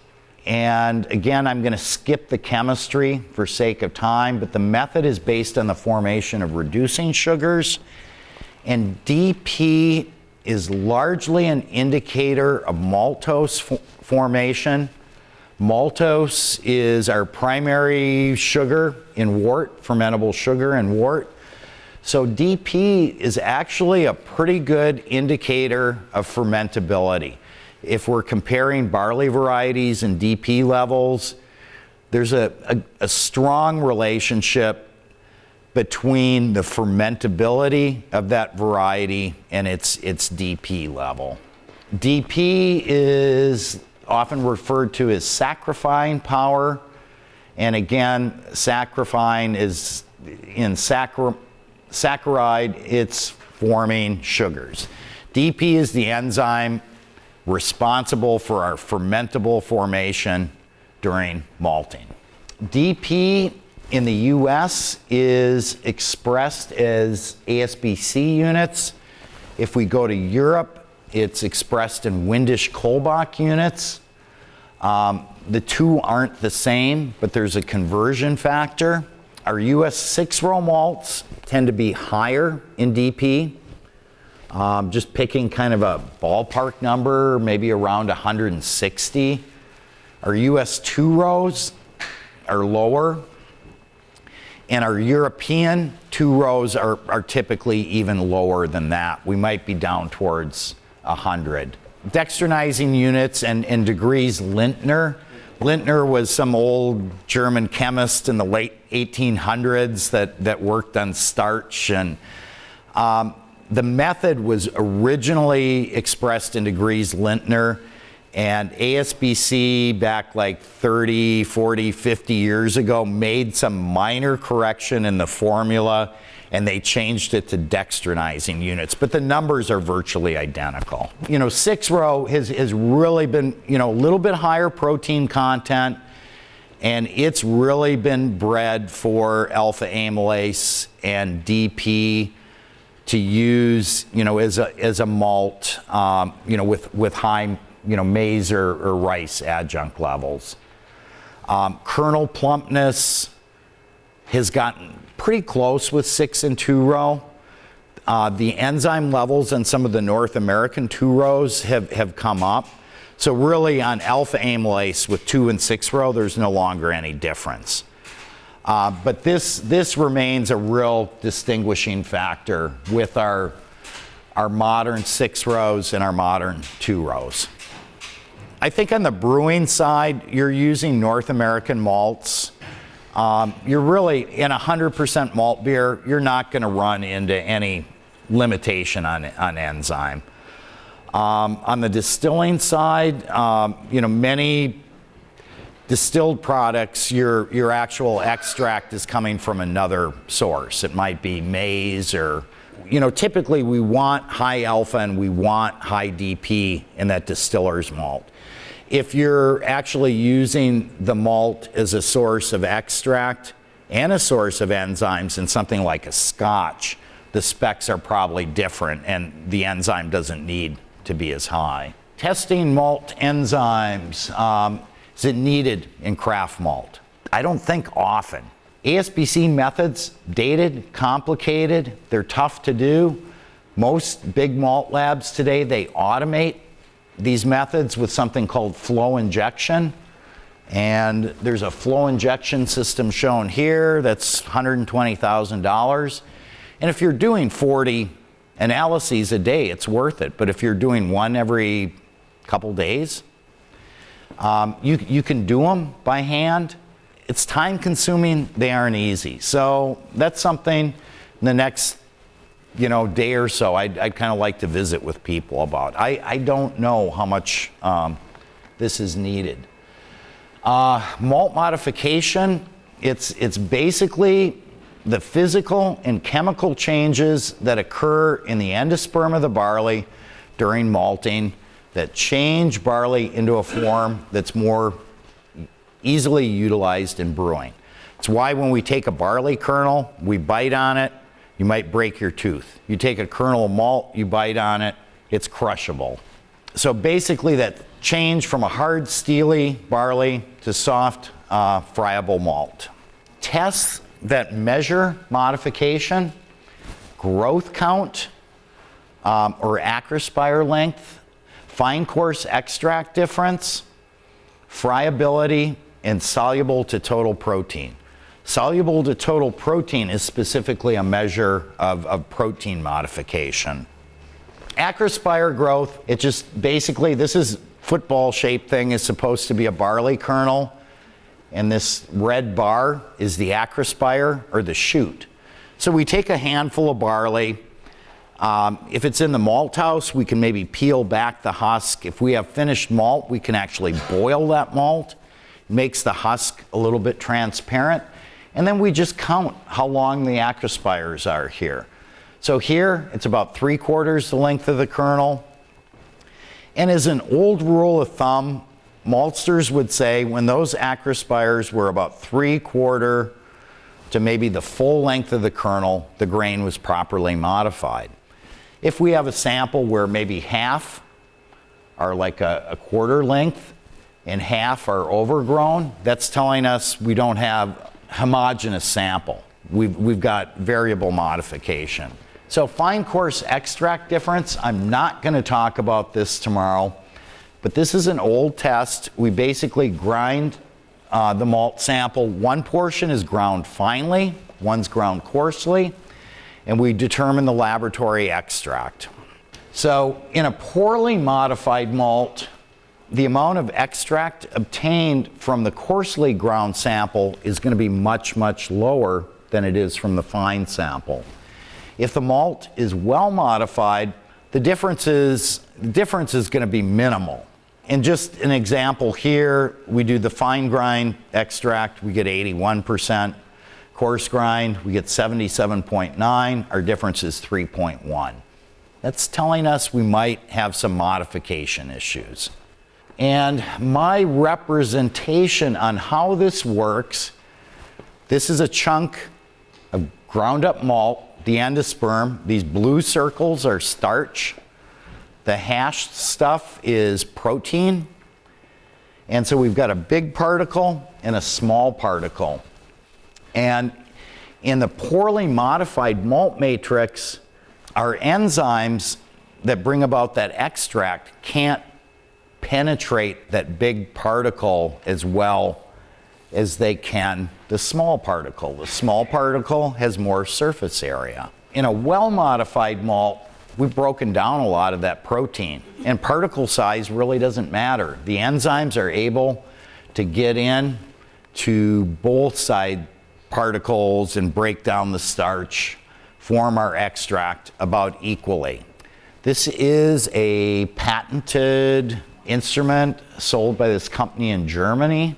and again, I'm gonna skip the chemistry for sake of time, but the method is based on the formation of reducing sugars, and DP is largely an indicator of maltose formation. Maltose is our primary sugar in wort, fermentable sugar in wort. So DP is actually a pretty good indicator of fermentability. If we're comparing barley varieties and DP levels, there's a strong relationship between the fermentability of that variety and its DP level. DP is often referred to as saccharifying power. And again, saccharifying is in saccharide, it's forming sugars. DP is the enzyme responsible for our fermentable formation during malting. DP in the US is expressed as ASBC units. If we go to Europe, it's expressed in Windisch-Kolbach units. The two aren't the same, but there's a conversion factor. Our US 6-row malts tend to be higher in DP. Just picking kind of a ballpark number, maybe around 160. Our US 2-rows are lower. And our European 2-rows are typically even lower than that. We might be down towards 100. Dextrinizing units and degrees Lintner. Lintner was some old German chemist in the late 1800s that worked on starch. And the method was originally expressed in degrees Lintner. And ASBC back like 30, 40, 50 years ago made some minor correction in the formula, and they changed it to dextrinizing units. But the numbers are virtually identical. 6-row has really been, a little bit higher protein content, and it's really been bred for alpha amylase and DP to use, as a malt, with high maize or rice adjunct levels. Kernel plumpness has gotten pretty close with 6 and 2-row. The enzyme levels in some of the North American 2-rows have come up. So really on alpha amylase with 2 and 6-row, there's no longer any difference. But this remains a real distinguishing factor with our modern 6-rows and our modern 2-rows. I think on the brewing side, you're using North American malts. You're really, in 100% malt beer, you're not going to run into any limitation on enzyme. On the distilling side, many distilled products, your actual extract is coming from another source. It might be maize or, typically we want high alpha and we want high DP in that distiller's malt. If you're actually using the malt as a source of extract and a source of enzymes in something like a scotch, the specs are probably different and the enzyme doesn't need to be as high. Testing malt enzymes, is it needed in craft malt? I don't think often. ASBC methods, dated, complicated, they're tough to do. Most big malt labs today, they automate these methods with something called flow injection. And there's a flow injection system shown here that's $120,000. And if you're doing 40 analyses a day, it's worth it. But if you're doing one every couple days, you can do them by hand. It's time consuming, they aren't easy. So that's something in the next day or so I'd kind of like to visit with people about. I don't know how much this is needed. Malt modification, it's basically the physical and chemical changes that occur in the endosperm of the barley during malting that change barley into a form that's more easily utilized in brewing. It's why when we take a barley kernel, we bite on it, you might break your tooth. You take a kernel of malt, you bite on it, it's crushable. So basically that change from a hard, steely barley to soft, friable malt. Tests that measure modification, growth count, or acrospire length, fine coarse extract difference, friability, and soluble to total protein. Soluble to total protein is specifically a measure of protein modification. Acrospire growth, it just basically, this is football shaped thing is supposed to be a barley kernel, and this red bar is the acrospire or the shoot. So we take a handful of barley, If it's in the malt house, we can maybe peel back the husk. If we have finished malt, we can actually boil that malt. It makes the husk a little bit transparent. And then we just count how long the acrospires are here. So here, it's about 3/4 the length of the kernel. And as an old rule of thumb, maltsters would say when those acrospires were about 3/4 to maybe the full length of the kernel, the grain was properly modified. If we have a sample where maybe half are like a quarter length and half are overgrown, that's telling us we don't have homogeneous sample. We've got variable modification. So fine coarse extract difference, I'm not going to talk about this tomorrow, but this is an old test. We basically grind the malt sample. One portion is ground finely, one's ground coarsely, and we determine the laboratory extract. So in a poorly modified malt, the amount of extract obtained from the coarsely ground sample is going to be much, much lower than it is from the fine sample. If the malt is well modified, the difference is going to be minimal. And just an example here, we do the fine grind extract, we get 81%. Coarse grind, we get 77.9. Our difference is 3.1. That's telling us we might have some modification issues. And my representation on how this works, this is a chunk of ground up malt, the endosperm. These blue circles are starch. The hashed stuff is protein. And so we've got a big particle and a small particle. And in the poorly modified malt matrix, our enzymes that bring about that extract can't penetrate that big particle as well as they can the small particle. The small particle has more surface area. In a well-modified malt, we've broken down a lot of that protein, and particle size really doesn't matter. The enzymes are able to get in to both side particles and break down the starch, form our extract about equally. This is a patented instrument sold by this company in Germany.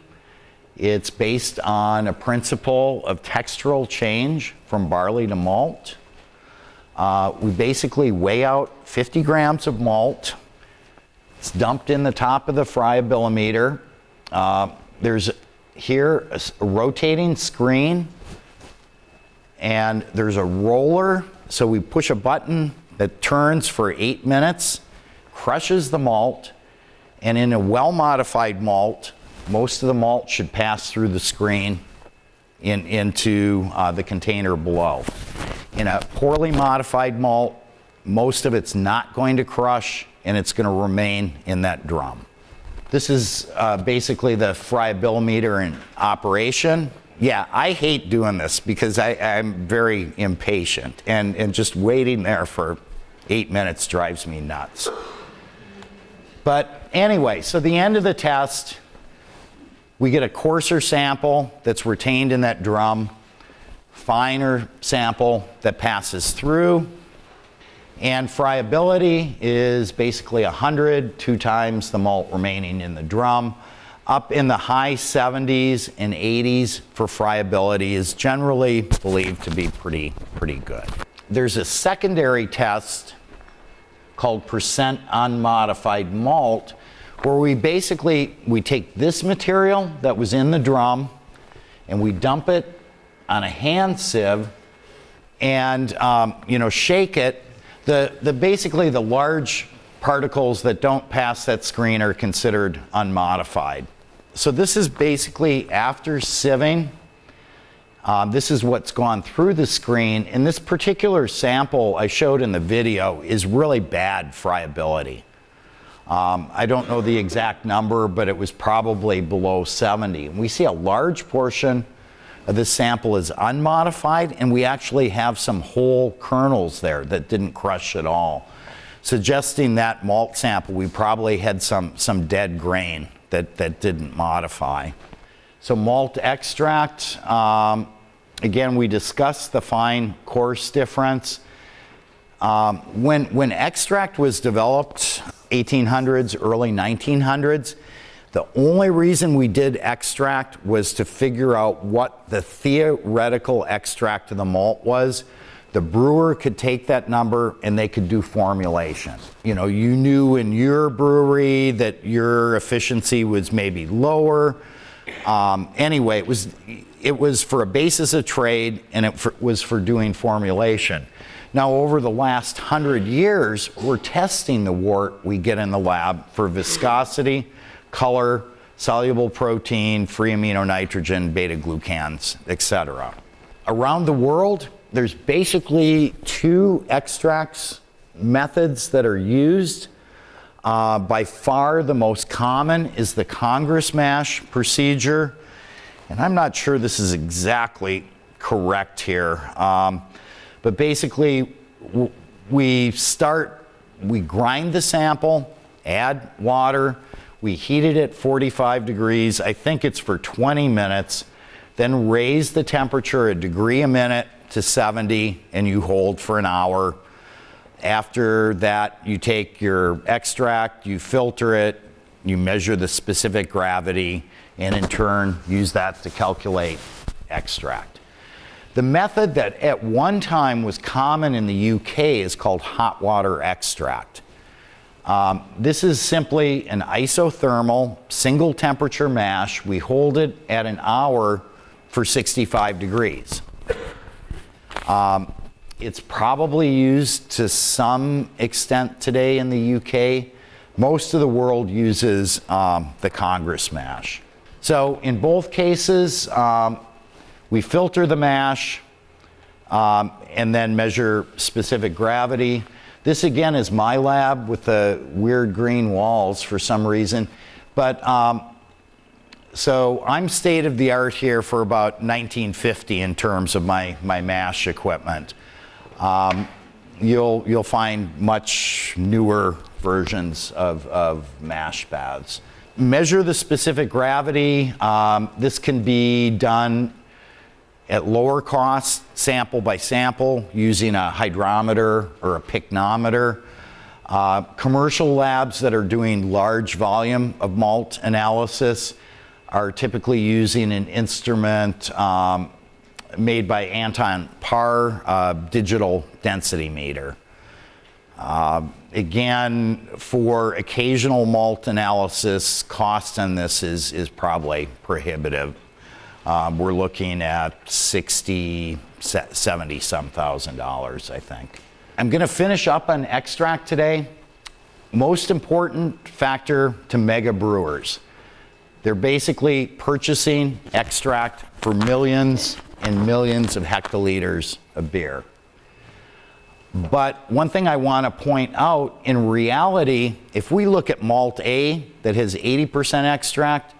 It's based on a principle of textural change from barley to malt. We basically weigh out 50 grams of malt. It's dumped in the top of the friabilimeter. There's here a rotating screen, and there's a roller. So we push a button that turns for 8 minutes, crushes the malt, and in a well-modified malt, most of the malt should pass through the screen into the container below. In a poorly modified malt, most of it's not going to crush, and it's going to remain in that drum. This is basically the friabilimeter in operation. Yeah, I hate doing this because I'm very impatient, and just waiting there for 8 minutes drives me nuts. But anyway, so the end of the test, we get a coarser sample that's retained in that drum, finer sample that passes through, and friability is basically 100, 2 times the malt remaining in the drum. Up in the high 70s and 80s for friability is generally believed to be pretty good. There's a secondary test called percent unmodified malt, where we take this material that was in the drum and we dump it on a hand sieve and shake it. Basically the large particles that don't pass that screen are considered unmodified. So this is basically after sieving. This is what's gone through the screen, and this particular sample I showed in the video is really bad friability. I don't know the exact number, but it was probably below 70. And we see a large portion of this sample is unmodified, and we actually have some whole kernels there that didn't crush at all, suggesting that malt sample we probably had some dead grain that didn't modify. So malt extract, again, we discussed the fine coarse difference. When extract was developed, 1800s, early 1900s, the only reason we did extract was to figure out what the theoretical extract of the malt was. The brewer could take that number and they could do formulation. You know, you knew in your brewery that your efficiency was maybe lower. Anyway, it was for a basis of trade, and it was for doing formulation. Now, over the last 100 years, we're testing the wort we get in the lab for viscosity, color, soluble protein, free amino nitrogen, beta-glucans, etc. Around the world, there's basically 2 extracts methods that are used. By far the most common is the Congress mash procedure, and I'm not sure this is exactly correct here, but basically we grind the sample, add water, we heat it at 45 degrees, I think it's for 20 minutes, then raise the temperature a degree a minute to 70, and you hold for an hour. After that, you take your extract, you filter it, you measure the specific gravity, and in turn use that to calculate extract. The method that at one time was common in the UK is called hot water extract. This is simply an isothermal, single temperature mash. We hold it at an hour for 65 degrees. It's probably used to some extent today in the UK. Most of the world uses the Congress mash. So in both cases, we filter the mash and then measure specific gravity. This again is my lab with the weird green walls for some reason. But so I'm state of the art here for about 1950 in terms of my mash equipment. You'll find much newer versions of mash baths. Measure the specific gravity. This can be done at lower cost, sample by sample, using a hydrometer or a pycnometer. Commercial labs that are doing large volume of malt analysis are typically using an instrument made by Anton Parr, digital density meter. Again, for occasional malt analysis, cost on this is probably prohibitive. We're looking at $60,000, $70-some thousand, I think. I'm going to finish up on extract today. Most important factor to mega brewers. They're basically purchasing extract for millions and millions of hectoliters of beer. But one thing I want to point out, in reality, if we look at Malt A that has 80% extract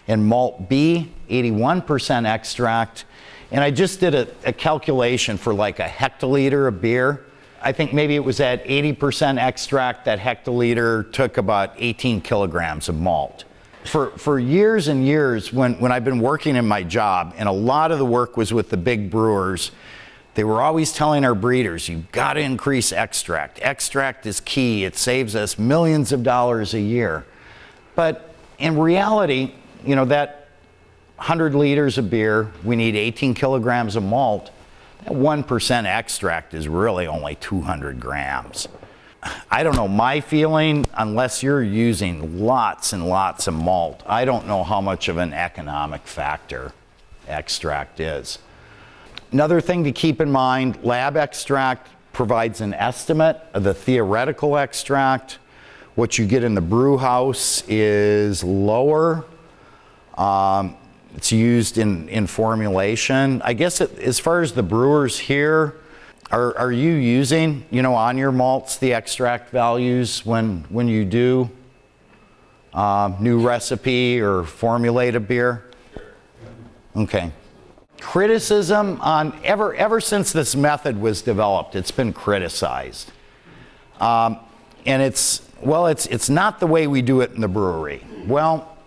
and Malt B, 81% extract, and I just did a calculation for like a hectoliter of beer. I think maybe it was at 80% extract, that hectoliter took about 18 kilograms of malt. For years and years, when I've been working in my job, and a lot of the work was with the big brewers, they were always telling our breeders, you've got to increase extract. Extract is key. It saves us millions of dollars a year. But in reality, you know, that 100 liters of beer, we need 18 kilograms of malt. That 1% extract is really only 200 grams. I don't know, my feeling, unless you're using lots and lots of malt, I don't know how much of an economic factor extract is. Another thing to keep in mind, lab extract provides an estimate of the theoretical extract. What you get in the brew house is lower. It's used in formulation. I guess as far as the brewers here, are you using, you know, on your malts the extract values when you do new recipe or formulate a beer? Okay. Criticism on ever since this method was developed, it's been criticized, and it's not the way we do it in the brewery. Well,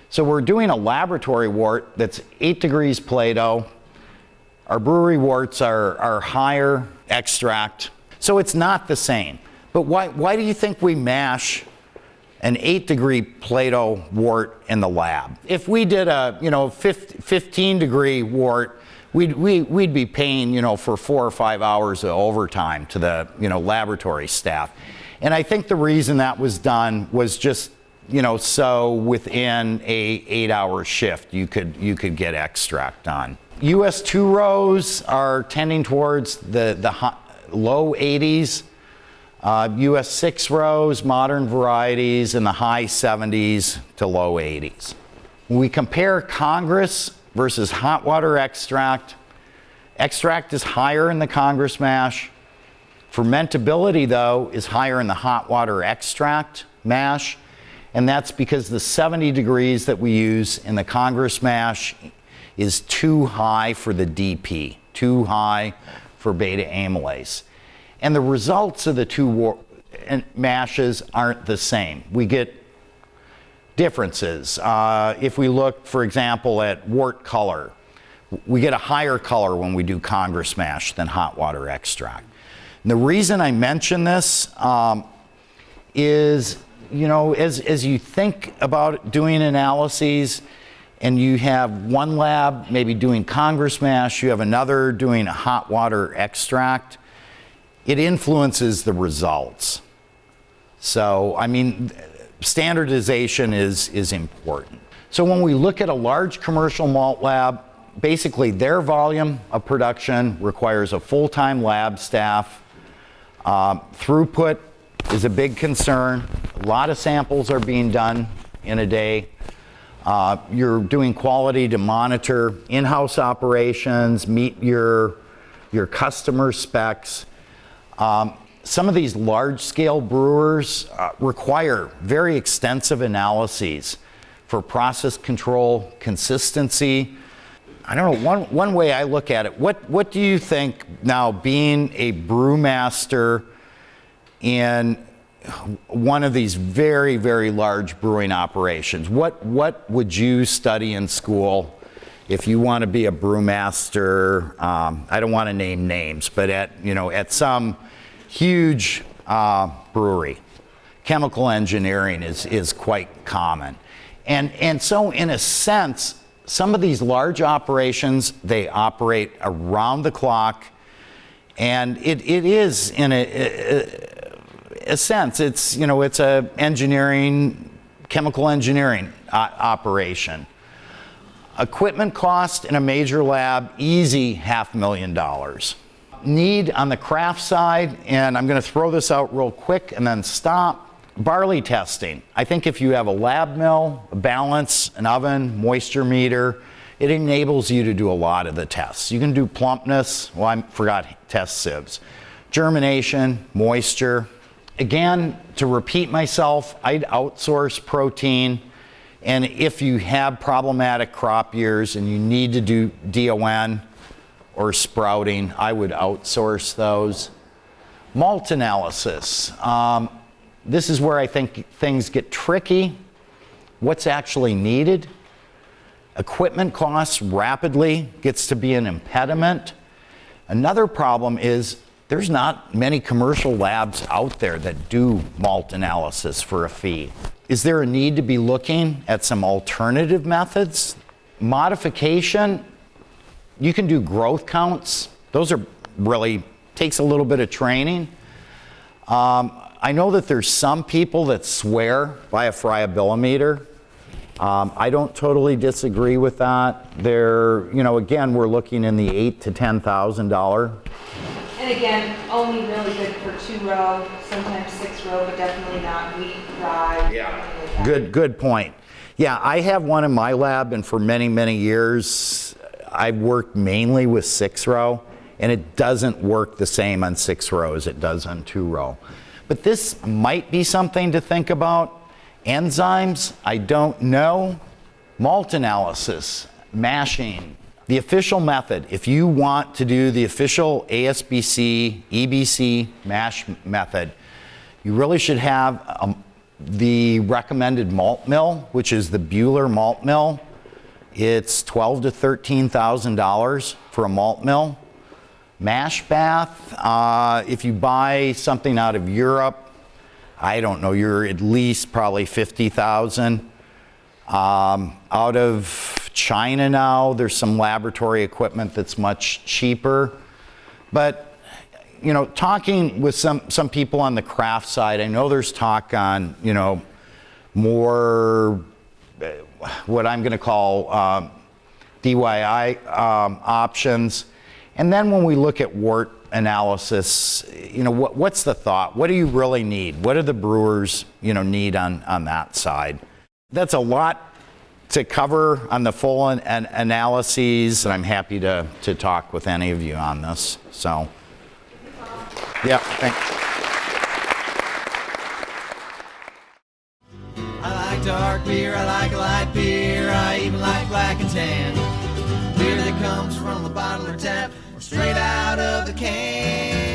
so we're doing a laboratory wort that's 8 degrees Plato. Our brewery worts are higher extract. So it's not the same. But why do you think we mash an 8-degree Plato wort in the lab? If we did a 15-degree wort, we'd be paying for 4 or 5 hours of overtime to the laboratory staff. And I think the reason that was done was just so within a 8-hour shift you could get extract done. US 2 rows are tending towards the low 80s. US 6 rows, modern varieties, in the high 70s to low 80s. When we compare Congress versus hot water extract, extract is higher in the Congress mash. Fermentability, though, is higher in the hot water extract mash, and that's because the 70 degrees that we use in the Congress mash is too high for the DP, too high for beta amylase. And the results of the two mashes aren't the same. We get differences. If we look, for example, at wort color, we get a higher color when we do Congress mash than hot water extract. And the reason I mention this is, as you think about doing analyses, and you have one lab maybe doing Congress mash, you have another doing a hot water extract, it influences the results. So, standardization is important. So when we look at a large commercial malt lab, basically their volume of production requires a full-time lab staff. Throughput is a big concern. A lot of samples are being done in a day. You're doing quality to monitor in-house operations, meet your customer specs. Some of these large-scale brewers require very extensive analyses for process control, consistency. I don't know, one way I look at it, what do you think now, being a brewmaster in one of these very, very large brewing operations, what would you study in school if you want to be a brewmaster? I don't want to name names, but at some huge brewery, chemical engineering is quite common. And so in a sense, some of these large operations, they operate around the clock, and it is in a sense, it's a chemical engineering operation. Equipment cost in a major lab, easy $500,000. Need on the craft side, and I'm going to throw this out real quick and then stop. Barley testing. I think if you have a lab mill, a balance, an oven, moisture meter, it enables you to do a lot of the tests. You can do plumpness, I forgot test sieves, germination, moisture. Again, to repeat myself, I'd outsource protein, and if you have problematic crop years and you need to do DON or sprouting, I would outsource those. Malt analysis. This is where I think things get tricky. What's actually needed? Equipment costs rapidly gets to be an impediment. Another problem is there's not many commercial labs out there that do malt analysis for a fee. Is there a need to be looking at some alternative methods? Modification, you can do growth counts. Those are really, takes a little bit of training. I know that there's some people that swear by a friabilimeter. I don't totally disagree with that. Again, we're looking in the $8,000 to $10,000. And again, only really good for 2-row, sometimes 6-row, but definitely not wheat, rye. Yeah. Good point. Yeah, I have one in my lab, and for many, many years, I've worked mainly with 6-row, and it doesn't work the same on 6-row as it does on 2-row. But this might be something to think about. Enzymes, I don't know. Malt analysis, mashing. The official method, if you want to do the official ASBC, EBC mash method, you really should have the recommended malt mill, which is the Buehler malt mill. It's $12,000 to $13,000 for a malt mill. Mash bath, if you buy something out of Europe, I don't know, you're at least probably 50,000. Out of China now, there's some laboratory equipment that's much cheaper. But, you know, talking with some people on the craft side, I know there's talk on, you know, more what I'm going to call DIY options. And then when we look at wort analysis, you know, what's the thought? What do you really need? What do the brewers, you know, need on that side? That's a lot to cover on the full analyses, and I'm happy to talk with any of you on this. So, yeah, thanks. I like dark beer, I like light beer, I even like black and tan. Beer that comes from the bottle or tap, or straight out of the can.